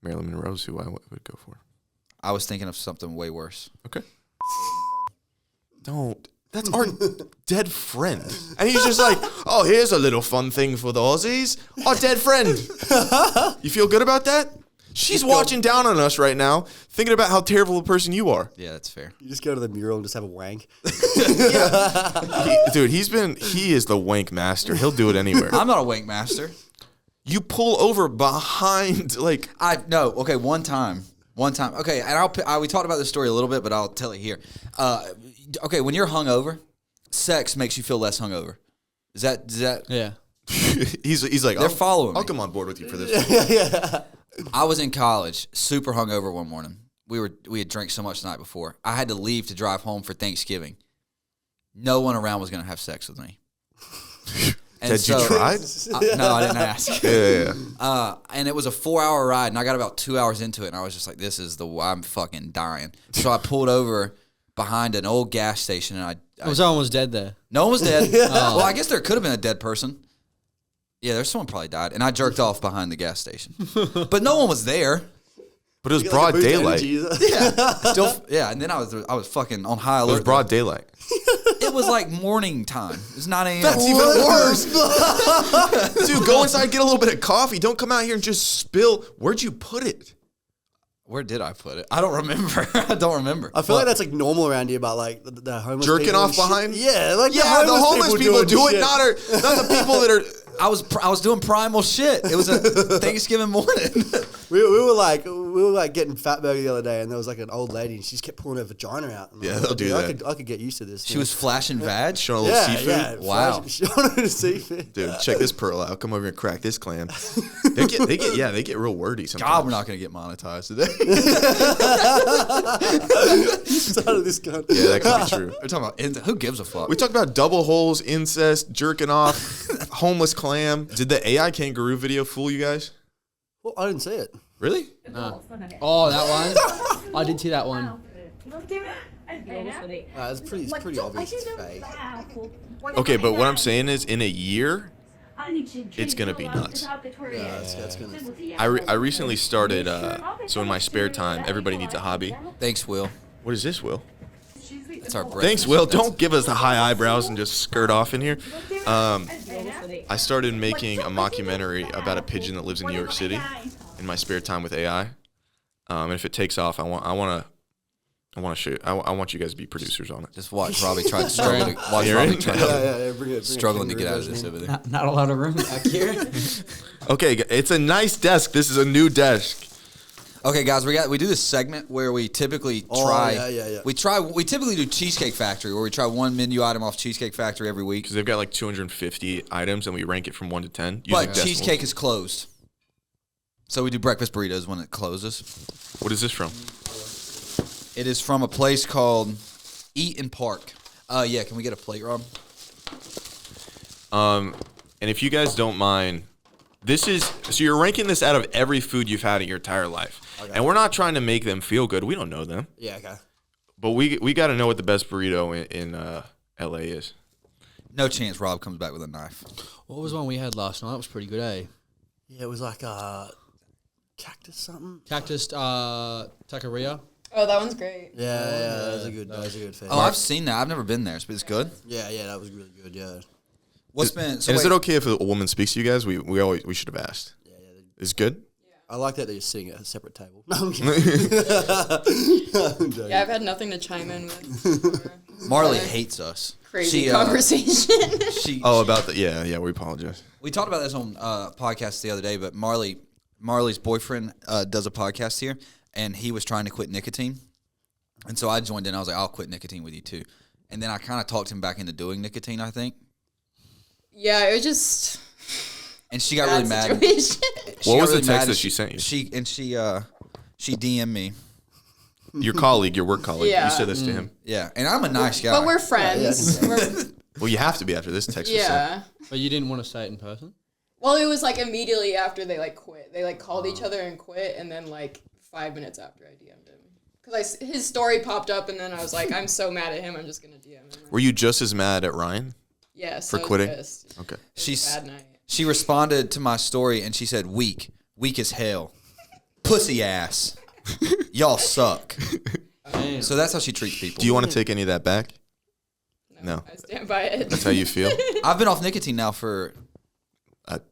Marilyn Monroe's who I would go for. I was thinking of something way worse. Okay. That's our dead friend. And he's just like, oh, here's a little fun thing for the Aussies. Our dead friend. You feel good about that? She's watching down on us right now, thinking about how terrible a person you are. Yeah, that's fair. You just go to the mural and just have a wank. He is the wank master. He'll do it anywhere. I'm not a wank master. You pull over behind, like... One time. Okay, and we talked about this story a little bit, but I'll tell it here. Okay, when you're hungover, sex makes you feel less hungover. Is that... Yeah. He's like, they're following me. I'll come on board with you for this. Yeah. I was in college, super hungover one morning. We had drank so much the night before. I had to leave to drive home for Thanksgiving. No one around was going to have sex with me. Had you tried? No, I didn't ask. Yeah. And it was a 4-hour ride, and I got about 2 hours into it, and I was just like, I'm fucking dying. So I pulled over behind an old gas station, and Someone was dead there. no one was dead. Well, I guess there could have been a dead person. Yeah, there's someone probably died, and I jerked off behind the gas station. But no one was there. But it was broad daylight. And then I was fucking on high alert. It was broad daylight. It was like morning time. It was 9 a.m. That's even worse. Dude, go inside, get a little bit of coffee. Don't come out here and just spill. Where'd you put it? Where did I put it? I don't remember. I feel like that's like normal around here, but like the homeless jerking people off behind? Yeah, like the homeless people do it, not the people that are... I was doing primal shit. It was a Thanksgiving morning. We were like getting fat burger the other day, and there was like an old lady, and she just kept pulling her vagina out. Yeah, they'll do that. I could get used to this. She was flashing vag, showing a little seafood. Yeah, wow, showing her seafood. Dude, check this pearl out. Come over here and crack this clam. They get real wordy sometimes. God, we're not gonna get monetized today. Started this gun. Yeah, that could be true. We're talking about who gives a fuck. We talked about double holes, incest, jerking off, homeless clam. Did the AI kangaroo video fool you guys? Well, I didn't see it. Really? No. Oh, that one. I did see that one. It's pretty obvious it's fake. Okay, but what I'm saying is, in a year, it's gonna be nuts. That's gonna. I recently started. So in my spare time, everybody needs a hobby. Thanks, Will. What is this, Will? That's our breakfast. Thanks, Will. Don't give us the high eyebrows and just skirt off in here. I started making a mockumentary about a pigeon that lives in New York City in my spare time with AI. And if it takes off, I want to show you. I want you guys to be producers on it. Just watch Robbie try to struggle. Struggling to get out of this over there. Not a lot of room back here. Okay, it's a nice desk. This is a new desk. Okay, guys, we do this segment where we typically try. We typically do Cheesecake Factory, where we try one menu item off Cheesecake Factory every week. Because they've got like 250 items, and we rank it from 1 to 10. But cheesecake is closed, so we do breakfast burritos when it closes. What is this from? It is from a place called Eat and park. Yeah, can we get a plate, Rob? And if you guys don't mind, so you're ranking this out of every food you've had in your entire life. Okay. And we're not trying to make them feel good. We don't know them. Yeah, okay. But we got to know what the best burrito in LA is. No chance Rob comes back with a knife. What was one we had last night? It was pretty good, eh? Yeah, it was like cactus something. Cactus taqueria. Oh, that one's great. Yeah, that was a good thing. Oh, I've seen that. I've never been there, but it's good. Yeah, that was really good. Yeah. And is it okay if a woman speaks to you guys? We should have asked. Yeah. Is it good? I like that they're sitting at a separate table. No, I'm kidding. Yeah, I've had nothing to chime in with. Marley hates us. Crazy conversation. About that. Yeah, we apologize. We talked about this on podcast the other day, but Marley's boyfriend does a podcast here, and he was trying to quit nicotine. And so I joined in. I was like, I'll quit nicotine with you too. And then I kind of talked him back into doing nicotine, I think. Yeah, it was just... And she got really mad. What was the text that she sent you? She DM'd me. Your colleague, your work colleague. Yeah. You said this to him. Yeah, and I'm a nice guy. But we're friends. Well, you have to be after this text. Was sent. But you didn't want to say it in person? Well, it was like immediately after they like quit. They like called each other and quit, and then like 5 minutes after I DM'd him. Because his story popped up, and then I was like, I'm so mad at him, I'm just going to DM him. Were you just as mad at Ryan? Yes. For quitting? Pissed. Okay. Bad night. She responded to my story, and she said, weak as hell. Pussy ass. Y'all suck. Damn. So that's how she treats people. Do you want to take any of that back? No. I stand by it. That's how you feel? I've been off nicotine now for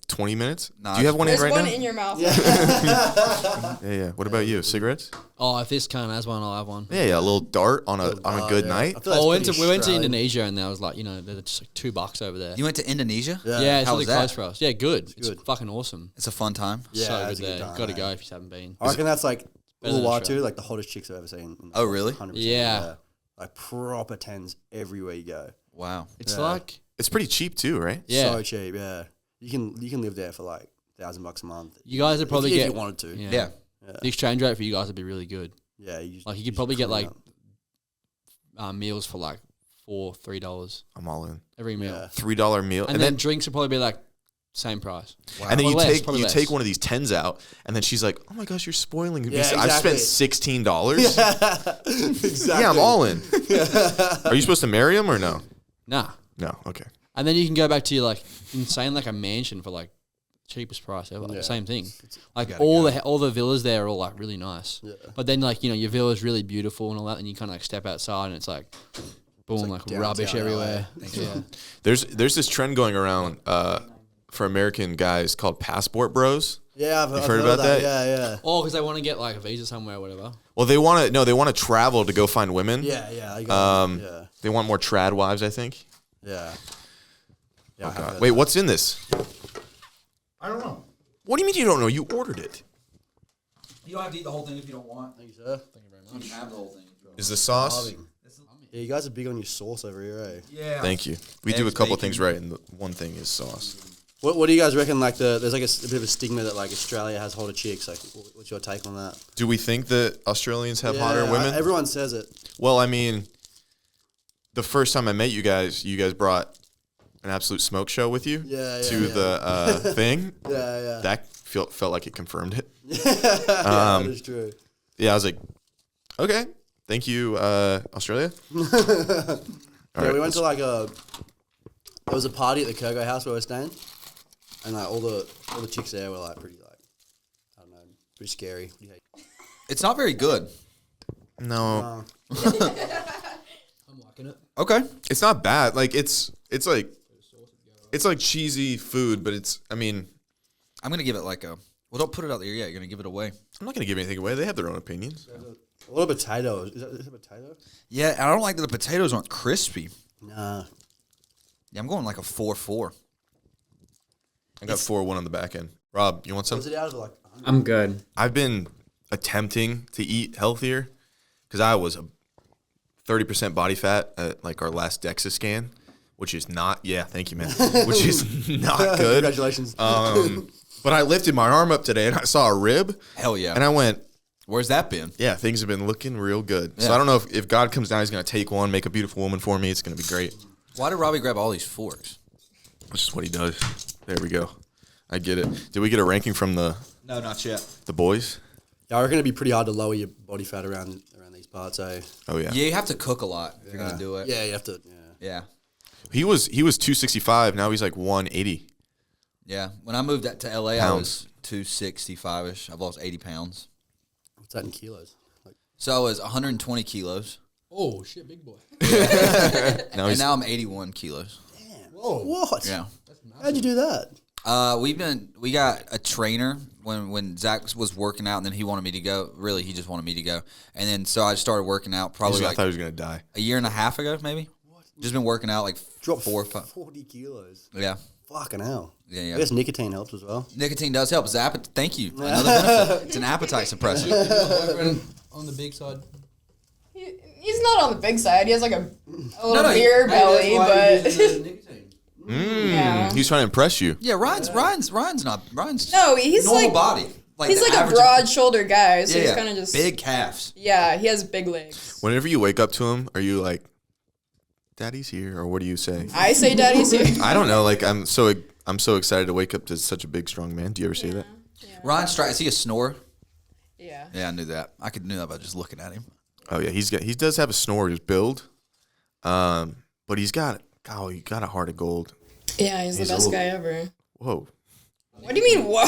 20 minutes? Nah, do you have one in There's right one now? in your mouth. Yeah. What about you? Cigarettes? Oh, if this cunt has one, I'll have one. Yeah, a little dart on a good night. I feel that's We went to Australian. Indonesia, and there was like, they're just like $2 over there. You went to Indonesia? Yeah, it's How really was that? close for us. Yeah, good. It's good. fucking awesome. It's a fun time. Yeah, So that's good a good there. time, Got to mate. go if you haven't been. I reckon that's like Better than worldwide Australia. too, like the hottest chicks I've ever seen. Oh, really? 100%. Yeah. Like proper tens everywhere you go. Wow. It's Yeah. like, It's pretty cheap too, right? yeah. So cheap. Yeah, you can live there for like $1,000 a month. You guys would probably if get you wanted to. Yeah. Yeah. The exchange rate for you guys would be really good. Yeah, you Like you could probably get like meals for like $3 I'm all in. every meal, Yeah. $3 meal. and then drinks would probably be like same price. And then Or you less, probably you less. take one of these 10s out, and then she's like, "Oh my gosh, you're spoiling me. Yeah, I've spent exactly. $16." exactly. Yeah, I'm all in. Are you supposed to marry him or no? Nah, No. Okay. and then you can go back to your like insane like a mansion for like cheapest price ever. Yeah. Same thing. Like all the villas there are all like really nice. Yeah. But then like your villa's really beautiful and all that, and you kind of like step outside and it's like boom, like downtown rubbish LA. everywhere. Yeah. There's this trend going around for American guys called passport bros. Yeah, I've heard about that? Yeah. Oh, because they want to get like a visa somewhere or whatever. Well, they want to travel to go find women. Yeah. I got it. Yeah. They want more trad wives, I think. Yeah. Yeah. Oh, I have God. heard Wait, that. what's in this? I don't know. What do you mean you don't know? You ordered it. You don't have to eat the whole thing if you don't want. Thank you, sir. You can have the whole thing. Is the sauce? Loving. Yeah, you guys are big on your sauce over here, eh? Yeah. Thank you. We do a Eggs, couple bacon. things right, and the one thing is sauce. What do you guys reckon? Like there's like a bit of a stigma that like Australia has hotter chicks. Like, what's your take on that? Do we think that Australians have hotter women? Everyone says it. Well, I mean, the first time I met you guys brought an absolute smoke show with you the thing. Yeah. That felt like it confirmed it. That is true. Yeah, I was like, okay, thank you, Australia. All right, We went to like there was a party at the Kangaroo house where we were staying, and like all the chicks there were like pretty like I don't know, pretty scary. What do you think? It's not very good. No, I'm liking it. Okay. it's not bad. Like it's like cheesy food, but I mean, I'm going to give it like a... Well, don't put it out there yet. You're going to give it away. I'm not gonna give anything away. They have their own opinions. A little potato. Is that a potato? Yeah, and I don't like that the potatoes aren't crispy. Nah. Yeah, I'm going like a 4-4. I got 4-1 on the back end. Rob, you want some? Was it out of like? I'm good. I've been attempting to eat healthier because I was a 30% body fat at like our last DEXA scan, which is not. Yeah, thank you, man. Which is not good. Congratulations. But I lifted my arm up today and I saw a rib. Hell yeah. And I went, Where's that been? Yeah, things have been looking real good. Yeah. So I don't know if God comes down, he's going to take one, make a beautiful woman for me. It's going to be great. Why did Robbie grab all these forks? That's just what he does. There we go. I get it. Did we get a ranking from the No, not yet. boys? Yeah, I reckon it'd be pretty hard to lower your body fat around these parts, eh? Oh, yeah. Yeah, you have to cook a lot if you're gonna do it. Yeah, you have to. Yeah. He was 265. Now he's like 180. Yeah. When I moved to LA, I Pounds. was 265-ish. I've lost 80 pounds. What's that in kilos? Like, So I was 120 kilos. Oh shit, big boy. And now I'm 81 kilos. whoa! What? Yeah. How'd you do that? We got a trainer when Zach was working out, and then he wanted me to go. Really, he just wanted me to go. And then so I started working out probably I like thought he was going to die. a year and a half ago, maybe. Just been working out like Dropped 4 or 5. 40 kilos. Yeah. Fucking hell. Yeah. I guess nicotine helps as well. Nicotine does help. Thank you. Another benefit. It's an appetite suppressor. On the big side. He's not on the big side. He has like a little beer belly, but yeah. He's trying to impress you. Yeah, Ryan's No, he's normal like body. Like he's the like a average- broad-shouldered guy, so Yeah, he's yeah. kind of just big calves. Yeah, he has big legs. Whenever you wake up to him, are you like, Daddy's here? Or what do you say? I say daddy's here. I don't know. Like, I'm so excited to wake up to such a big, strong man. Do you ever say that? Ryan's is he a snorer? Yeah. Yeah, I knew that. I could knew that by just looking at him. Oh, yeah. He does have a snorer's build. But he's got a heart of gold. Yeah, he's the best guy ever. Whoa. What do you mean, whoa?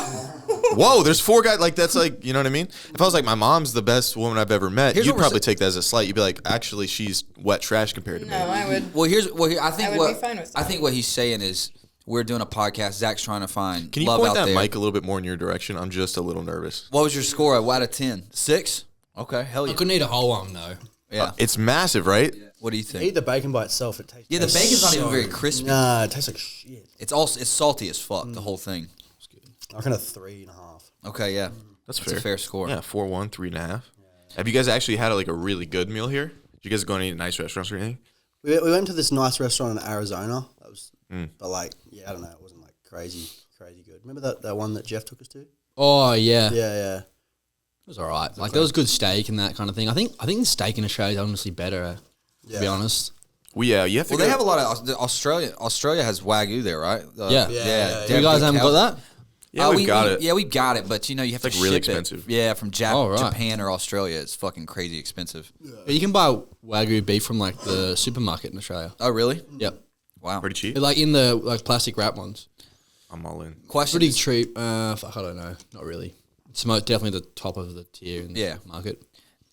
Whoa, there's 4 guys. Like, that's like, you know what I mean? If I was like, my mom's the best woman I've ever met, Here's you'd what we're probably take that as a slight. You'd be like, actually, she's wet trash compared to me. No, I would. Well, I think I would be fine with I that. think what he's saying is we're doing a podcast. Zach's trying to find Can you love point out that there. mic a little bit more in your direction? I'm just a little nervous. What was your score out of 10? 6? Okay, hell I yeah. couldn't eat a whole one though. Yeah. It's massive, right? What do you Eat think? the bacon by itself. It tastes. Yeah, the bacon's not even very crispy. Nah, it tastes like shit. It's salty as fuck. The whole thing. I reckon a 3.5. Okay, yeah, That's a fair score. Yeah, 4-1, 3.5. Have you guys actually had like a really good meal here? Did you guys go and eat at nice restaurants or anything? We went to this nice restaurant in Arizona. That was, but like, yeah, I don't know. It wasn't like crazy good. Remember that one that Jeff took us to? Oh yeah. Yeah. It was all right. Like there was good steak and that kind of thing. I think the steak in Australia is honestly better. To be honest. Well, yeah, you have to. Well, they have a lot of Australia. Australia has Wagyu there, right? Yeah. Yeah. You guys haven't got that? Yeah, we've got it. Yeah, we got it, but you know you have to like really ship expensive. it. Yeah, from Oh, right. Japan or Australia, it's fucking crazy expensive. But you can buy Wagyu beef from like the supermarket in Australia. Oh, really? Yep. Wow. Pretty cheap. Like in the like plastic wrap ones. I'm all in. Question. Pretty cheap. Fuck, I don't know. Not really. It's definitely the top of the tier in the market.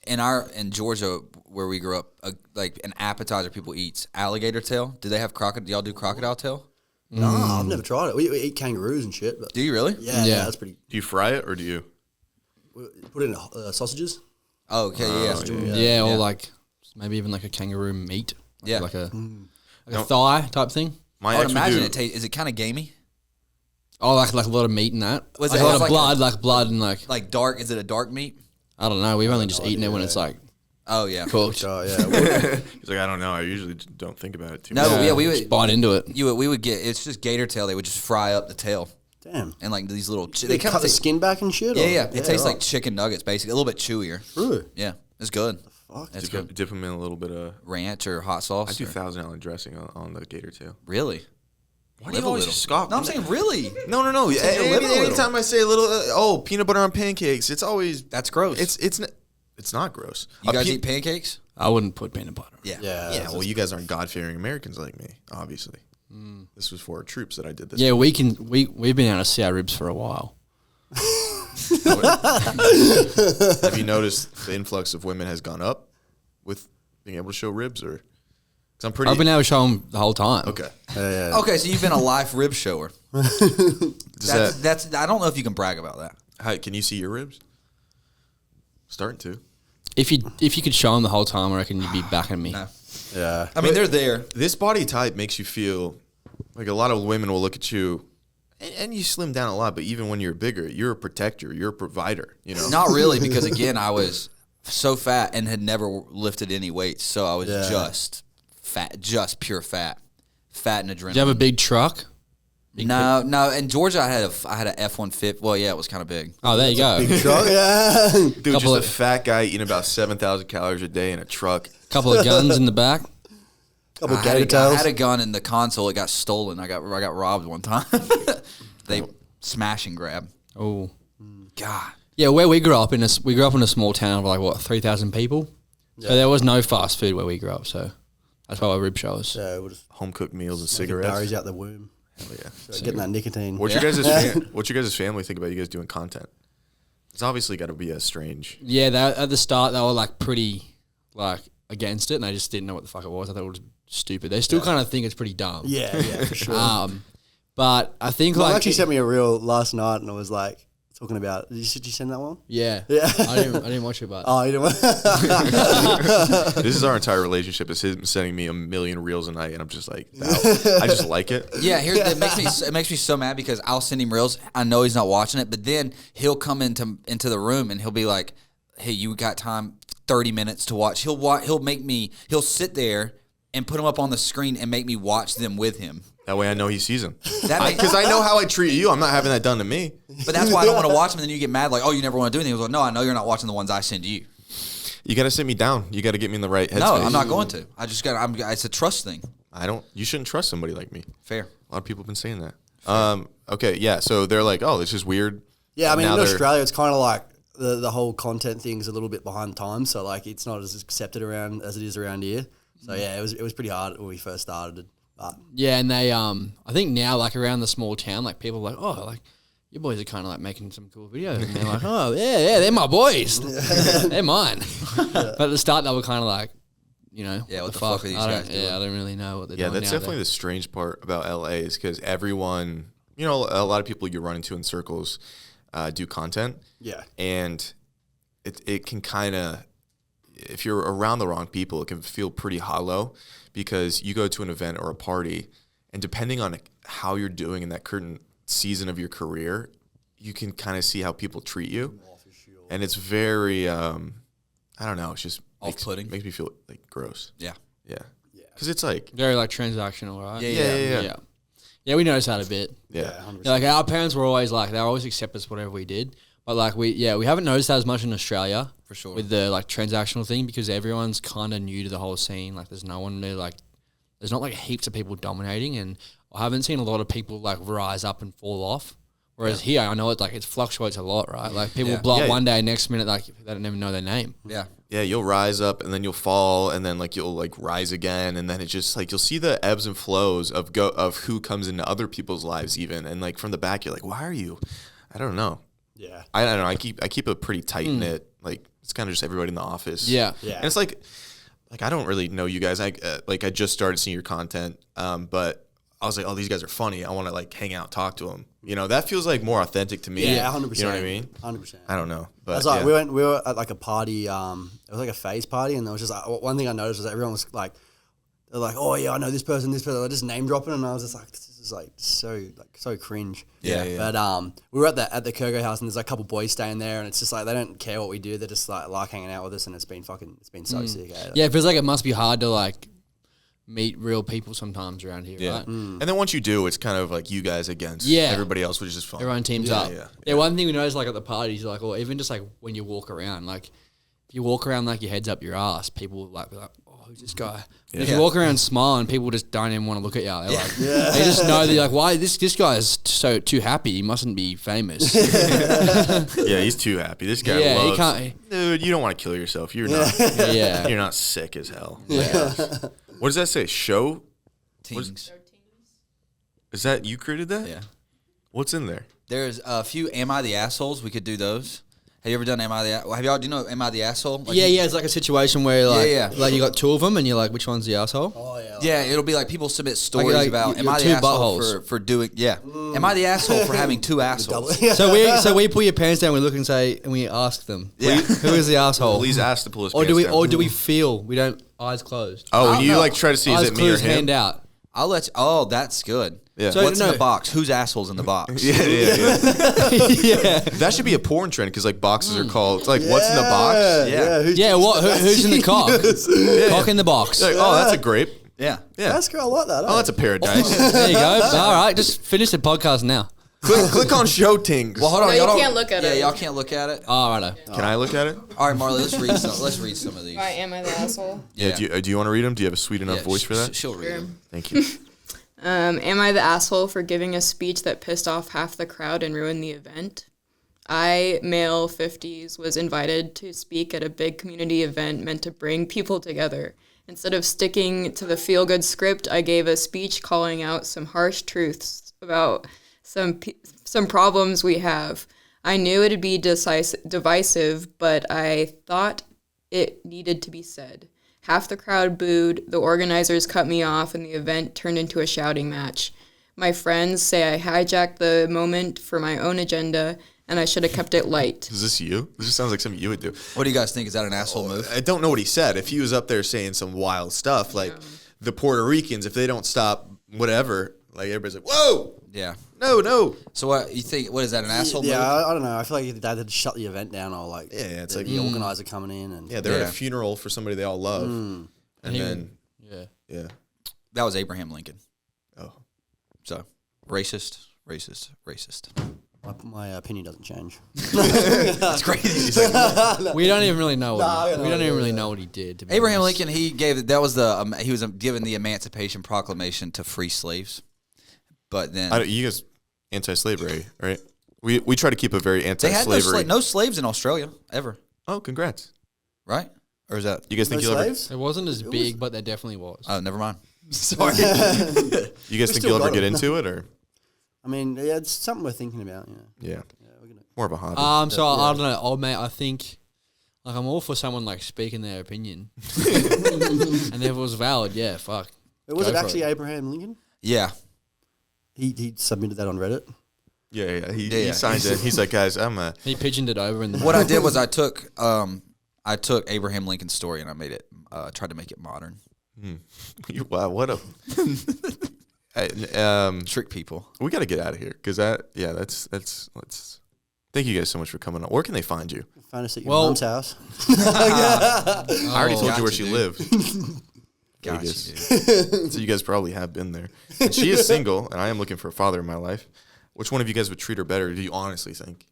In Georgia, where we grew up, like an appetizer people eat alligator tail. Do they have crocodile? Do y'all do crocodile tail? No, I've never tried it. We eat kangaroos and shit. But Do you really? yeah, that's pretty. Do you fry it or do you? We put it in sausages. Oh, okay, yeah. Yeah, or like maybe even like a kangaroo meat. Yeah. Like a thigh type thing. My I would ex imagine do. it tastes. Is it kind of gamey? Oh, like a lot of meat in that. Was Like it a lot have of like blood, like blood and like Like dark? Is it a dark meat? I don't know. We've only just eaten it when it's like Oh yeah. cooked. Oh yeah. He's like, I don't know. I usually don't think about it too No, much. yeah, we Just would. bite into it. We would get. It's just gator tail. They would just fry up the tail Damn. and like these little. They kind cut of the skin back and shit. Yeah, or? yeah. It tastes right. like chicken nuggets, basically, a little bit chewier. Really? Yeah, it's good. Fuck. It's Dip, good. dip them in a little bit of. Ranch or hot I sauce. do or- 1,000 Island dressing on the gator tail. Really? Why Live a little. scoff? No, I'm saying really. No. saying you're living a little. Anytime I say a little, peanut butter on pancakes, it's always That's gross. it's not gross. You A guys pe- eat pancakes? I wouldn't put peanut butter. Yeah. Yeah. Yeah, well, you guys aren't God-fearing Americans like me, obviously. This was for our troops that I did this. Yeah, we've been able to see our ribs for a while. Have you noticed the influx of women has gone up with being able to show ribs, or? Because I'm pretty. I've been able to show them the whole time. Okay. Okay, so you've been a live rib shower. Does That's. I don't know if you can brag about that. can you see your ribs? Starting to. If you could show them the whole time, I reckon you'd be backing me. No. Yeah. I mean, they're there. This body type makes you feel like a lot of women will look at you, and you slim down a lot, but even when you're bigger, you're a protector, you're a provider, you know? Not really, because again, I was so fat and had never lifted any weights, so I was just fat, just pure fat and adrenaline. Do you have a big truck? No. In Georgia, I had a F-150. Well, yeah, it was kind of big. Oh, there you go. Big truck, yeah. Dude, just Couple a of- fat guy eating about 7,000 calories a day in a truck. Couple of guns in the back. Couple I gator had tails. a gun in the console. It got stolen. I got robbed one time. They smash and grab. Oh, God. yeah. Where we grew up in a small town of like what 3,000 people. So there was no fast food where we grew up. So that's why we're rib showers. Yeah, we'll just Home cooked meals and cigarettes. cigarettes. Berries out the womb. Hell yeah. So getting that nicotine. What's your guys' family think about you guys doing content? It's obviously got to be a strange. Yeah, at the start they were like pretty like against it, and they just didn't know what the fuck it was. I thought it was stupid. They still kind of think it's pretty dumb. Yeah, for sure. But I think Mom like actually sent me a reel last night, and it was like talking about. Did you send that one? yeah, Yeah. I didn't watch it, but Oh, you know This is our entire relationship. It's him sending me a million reels a night, and I'm just like, I just like it. Yeah, it makes me so mad because I'll send him reels. I know he's not watching it, but then he'll come into the room and he'll be like, "Hey, you got time? 30 minutes to watch." He'll sit there and put them up on the screen and make me watch them with him. That way I know he sees them. Because Because I know how I treat you. I'm not having that done to me. But that's why I don't want to watch them. And then you get mad like, "Oh, you never want to do anything." He goes, "No, I know you're not watching the ones I send you." You got to sit me down. You got to get me in the right headspace. No, I'm not going to. I just got. It's a trust thing. You shouldn't trust somebody like me. Fair. A lot of people have been saying that. Okay, yeah. So they're like, oh, this is weird. Yeah, I mean, Now in they're- Australia, it's kind of like the whole content thing's a little bit behind times, so like it's not as accepted around as it is around here. So yeah, it was pretty hard when we first started. But yeah, and they I think now like around the small town, like people are like, oh, like your boys are kind of like making some cool videos, and they're like, oh yeah, they're my boys, they're mine. But at the start, they were kind of like, you know, Yeah, what the fuck are these guys doing? Yeah, I don't really know what they're Yeah, doing. that's now. definitely the strange part about LA is because everyone, you know, a lot of people you run into in circles do content. yeah, And it can kind of, if you're around the wrong people, it can feel pretty hollow because you go to an event or a party, and depending on how you're doing in that current season of your career, you can kind of see how people treat you. And it's very, I don't know, it's just Off-putting. makes me feel like gross. Yeah. Yeah. Because it's like, very like transactional, right? yeah. Yeah, we noticed that a bit. Yeah. 100%. Yeah, like our parents were always like they always accept us whatever we did, but like we haven't noticed that as much in Australia For sure. with the like transactional thing because everyone's kind of new to the whole scene. Like there's no one there, like there's not like heaps of people dominating, and I haven't seen a lot of people like rise up and fall off. Whereas here, I know it fluctuates a lot, right? Like people blow up Yeah. one day, next minute like they don't even know their name. Yeah. Yeah, you'll rise up and then you'll fall and then like you'll like rise again, and then it just like you'll see the ebbs and flows of who comes into other people's lives even, and like from the back you're like, why are you? I don't know. yeah, I don't know. I keep a pretty tight knit. Like it's kind of just everybody in the office. Yeah. yeah. And it's like I don't really know you guys. I just started seeing your content, but I was like, oh, these guys are funny. I want to like hang out, talk to them. You know, that feels like more authentic to me. Yeah, 100%. You know what I mean? 100%. I don't know, but That's like yeah. we were at like a party. It was like a phase party, and there was just like, one thing I noticed was that everyone was like, they're like, oh yeah, I know this person. They're just name dropping, and I was just like, this is like so cringe. Yeah. But we were at the Kangaroo house, and there's like a couple boys staying there, and it's just like they don't care what we do. They're just like hanging out with us, and it's been so sick. Eh? Yeah, it feels like it must be hard to like meet real people sometimes around here, Yeah. right? And then once you do, it's kind of like you guys against Yeah. everybody else, which is fun. Everyone teams Yeah, up. yeah. Yeah, one thing we noticed like at the parties, like, or even just like when you walk around, like if you walk around like your head's up your ass, people will like be like, oh, who's this guy? And if you walk around smiling, people just don't even want to look at you. They're like, they just know they're like, why this guy is too happy? He mustn't be famous. Yeah, he's too happy. This guy Yeah, he loves. can't- Dude, you don't want to kill yourself. You're not. Yeah. You're not sick as hell. What does that say? Show? Teens. Is that you created that? Yeah. What's in there? There's a few Am I the Assholes? We could do those. Have you ever done Am I the Asshole? Do you know Am I the Asshole? Like Yeah, it's like a situation where like, Yeah. like you got two of them and you're like, which one's the asshole? Oh yeah. Yeah, it'll be like people submit stories like about you're am I two the asshole buttholes. for doing Am I the asshole for having two assholes? So we pull your pants down, we look and say, and we ask them, Yeah. who is the asshole? Please ask to pull his Or pants down. do we feel? We don't eyes closed. Oh, and you know. like try to see is Eyes it me or closed, him? hand out. I'll let you. Oh, that's good. Yeah. So- What's in no. the box? Whose asshole's in the box? Yeah. Yeah. That should be a porn trend because like boxes are called like what's in the box? Yeah. Who's Yeah, who's in the cock? Cock in the box. Like, oh, that's a grape. Yeah. Yeah. That's cool. I like that. Oh, that's a paradise. There you go. All right, just finish the podcast now. click on show things. Well, hold on. No, y'all you don't- can't look at it. Yeah, y'all can't look at it. Oh, righto. Can I look at it? All right, Marley, let's read some. Let's read some of these. Why am I the asshole? Yeah. Do you want to read them? Do you have a sweet enough voice for that? She'll read them. Thank you. Am I the asshole for giving a speech that pissed off half the crowd and ruined the event? I, male 50s, was invited to speak at a big community event meant to bring people together. Instead of sticking to the feel-good script, I gave a speech calling out some harsh truths about some problems we have. I knew it'd be divisive, but I thought it needed to be said. Half the crowd booed, the organizers cut me off, and the event turned into a shouting match. My friends say I hijacked the moment for my own agenda, and I should have kept it light. Is this you? This just sounds like something you would do. What do you guys think? Is that an asshole move? I don't know what he said. If he was up there saying some wild stuff, like the Puerto Ricans, if they don't stop whatever, like everybody's like, whoa, Yeah. no. So what you think? What is that? An asshole move? Yeah, I don't know. I feel like they had to shut the event down or like it's the, like the organizer coming in and Yeah, they're at Yeah. a funeral for somebody they all love, and then Yeah. That was Abraham Lincoln. oh, So racist. my opinion doesn't change. That's crazy. We don't even really know. No, We don't even really know what he did. To be Abraham honest. Lincoln, he was given the Emancipation Proclamation to free slaves, but then you guys anti-slavery, right? We try to keep a very they anti-slavery. had no slaves in Australia ever, Oh, congrats! right? Or is that? You guys think No you'll ever? slaves? It wasn't as big, but there definitely was. Oh, never mind. Sorry. You guys think still you'll ever got get them. into it, or I mean, yeah, it's something we're thinking about. yeah, We're gonna, more of a hobby? So I don't know. Mate, I think like I'm all for someone like speaking their opinion, and if it was valid, yeah, fuck. was Go it for actually Abraham Lincoln? Yeah. He submitted that on Reddit. Yeah. He Yeah. signed it. He's like, guys, I'm a. He pigeoned it over, and What I did was I took Abraham Lincoln's story and I made it tried to make it modern. Wow, what a. Trick people. We got to get out of here because that's. Thank you guys so much for coming on. Where can they find you? Find us at your Well- mom's house. I already told got you where you, she dude. lived. Gotcha, Vegas. dude. So you guys probably have been there. And she is single, and I am looking for a father in my life. Which one of you guys would treat her better? Do you honestly think?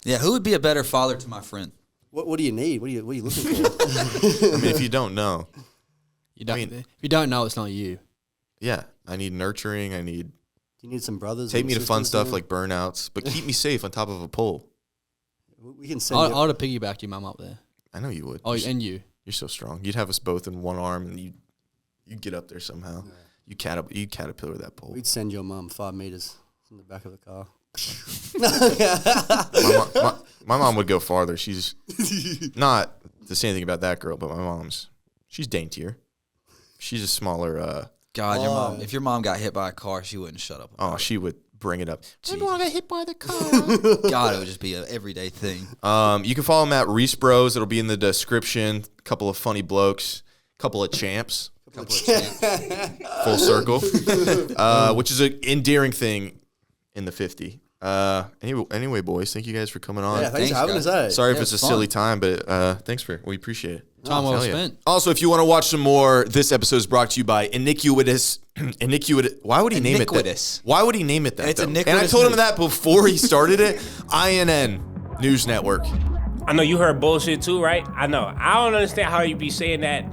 Yeah, who would be a better father to my friend? What do you need? What are you looking for? I mean, if you don't know, you don't. I mean- if you don't know, it's not you. yeah, I need nurturing. I need You need some brothers. take and me to fun sisters, stuff man? like burnouts, but keep me safe on top of a pole. We can send I you. would have piggybacked your mum up there. I know you would. Oh, you're, and you. you're so strong. You'd have us both in one arm, and you get up there somehow. You caterpillar that pole. We'd send your mum 5 meters from the back of the car. My mom would go farther. She's not to say anything about that girl, but she's daintier. She's a smaller. God, your mom. If your mom got hit by a car, she wouldn't shut up. Oh, she would bring it up. Jesus. I got hit by the car. God, it would just be an everyday thing. You can follow him at Reese Bros. It'll be in the description. Couple of funny blokes, couple of champs, full circle, which is an endearing thing in the 50. Anyway, boys, thank you guys for coming on. Yeah, thanks for Thanks, having us. guys. Eh? Sorry if Yeah, it's a it's fun. silly time, but we appreciate it. Time well Hell yeah. spent. Also, if you want to watch some more, this episode is brought to you by Iniquitous. Why would he name it Iniquitous. that? Why would he name it that? It's though? And I Iniquitous told him News. that before he started it. INN News Network. I know you heard bullshit too, right? I know. I don't understand how you be saying that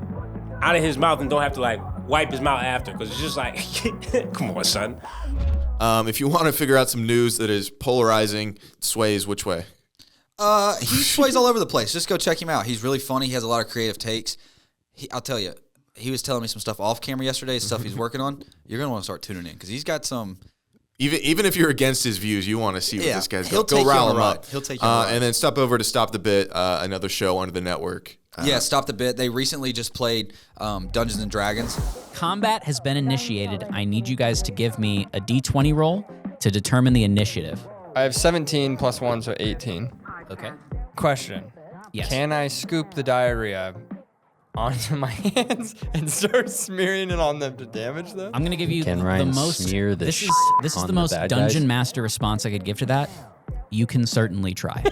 out of his mouth and don't have to like wipe his mouth after, because it's just like, come on, son. If you want to figure out some news that is polarizing, sways which way? He sways all over the place. Just go check him out. He's really funny. He has a lot of creative takes. I'll tell you, he was telling me some stuff off camera yesterday, stuff he's working on. You're going to want to start tuning in because he's got some. Even if you're against his views, you want to see what Yeah, this guy's he'll going. take Go you rile on a him ride. up. He'll take you on a ride. And then stop over to Stop the Bit, another show under the network. Yeah, Stop the Bit. They recently just played Dungeons and Dragons. Combat has been initiated. I need you guys to give me a D20 roll to determine the initiative. I have 17 plus 1, so 18. Okay. Question. Yes. Can I scoop the diarrhea onto my hands and start smearing it on them to damage them? I'm gonna give you Can the Ryan most. smear the This shit is on the the most bad Dungeon guys? Master response I could give to that. You can certainly try.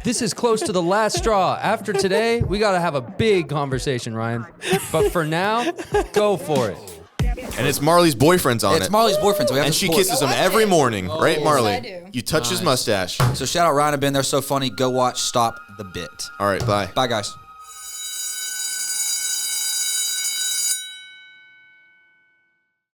This is close to the last straw. After today, we got to have a big conversation, Ryan. But for now, go for it. And it's Marley's boyfriend's on it. It's Marley's boyfriend, so we have and to she support. kisses him every morning, right, Marley? I do. You touch his mustache. So shout out Ryan and Ben. They're so funny. Go watch Stop the Bit. All right, bye. Bye, guys.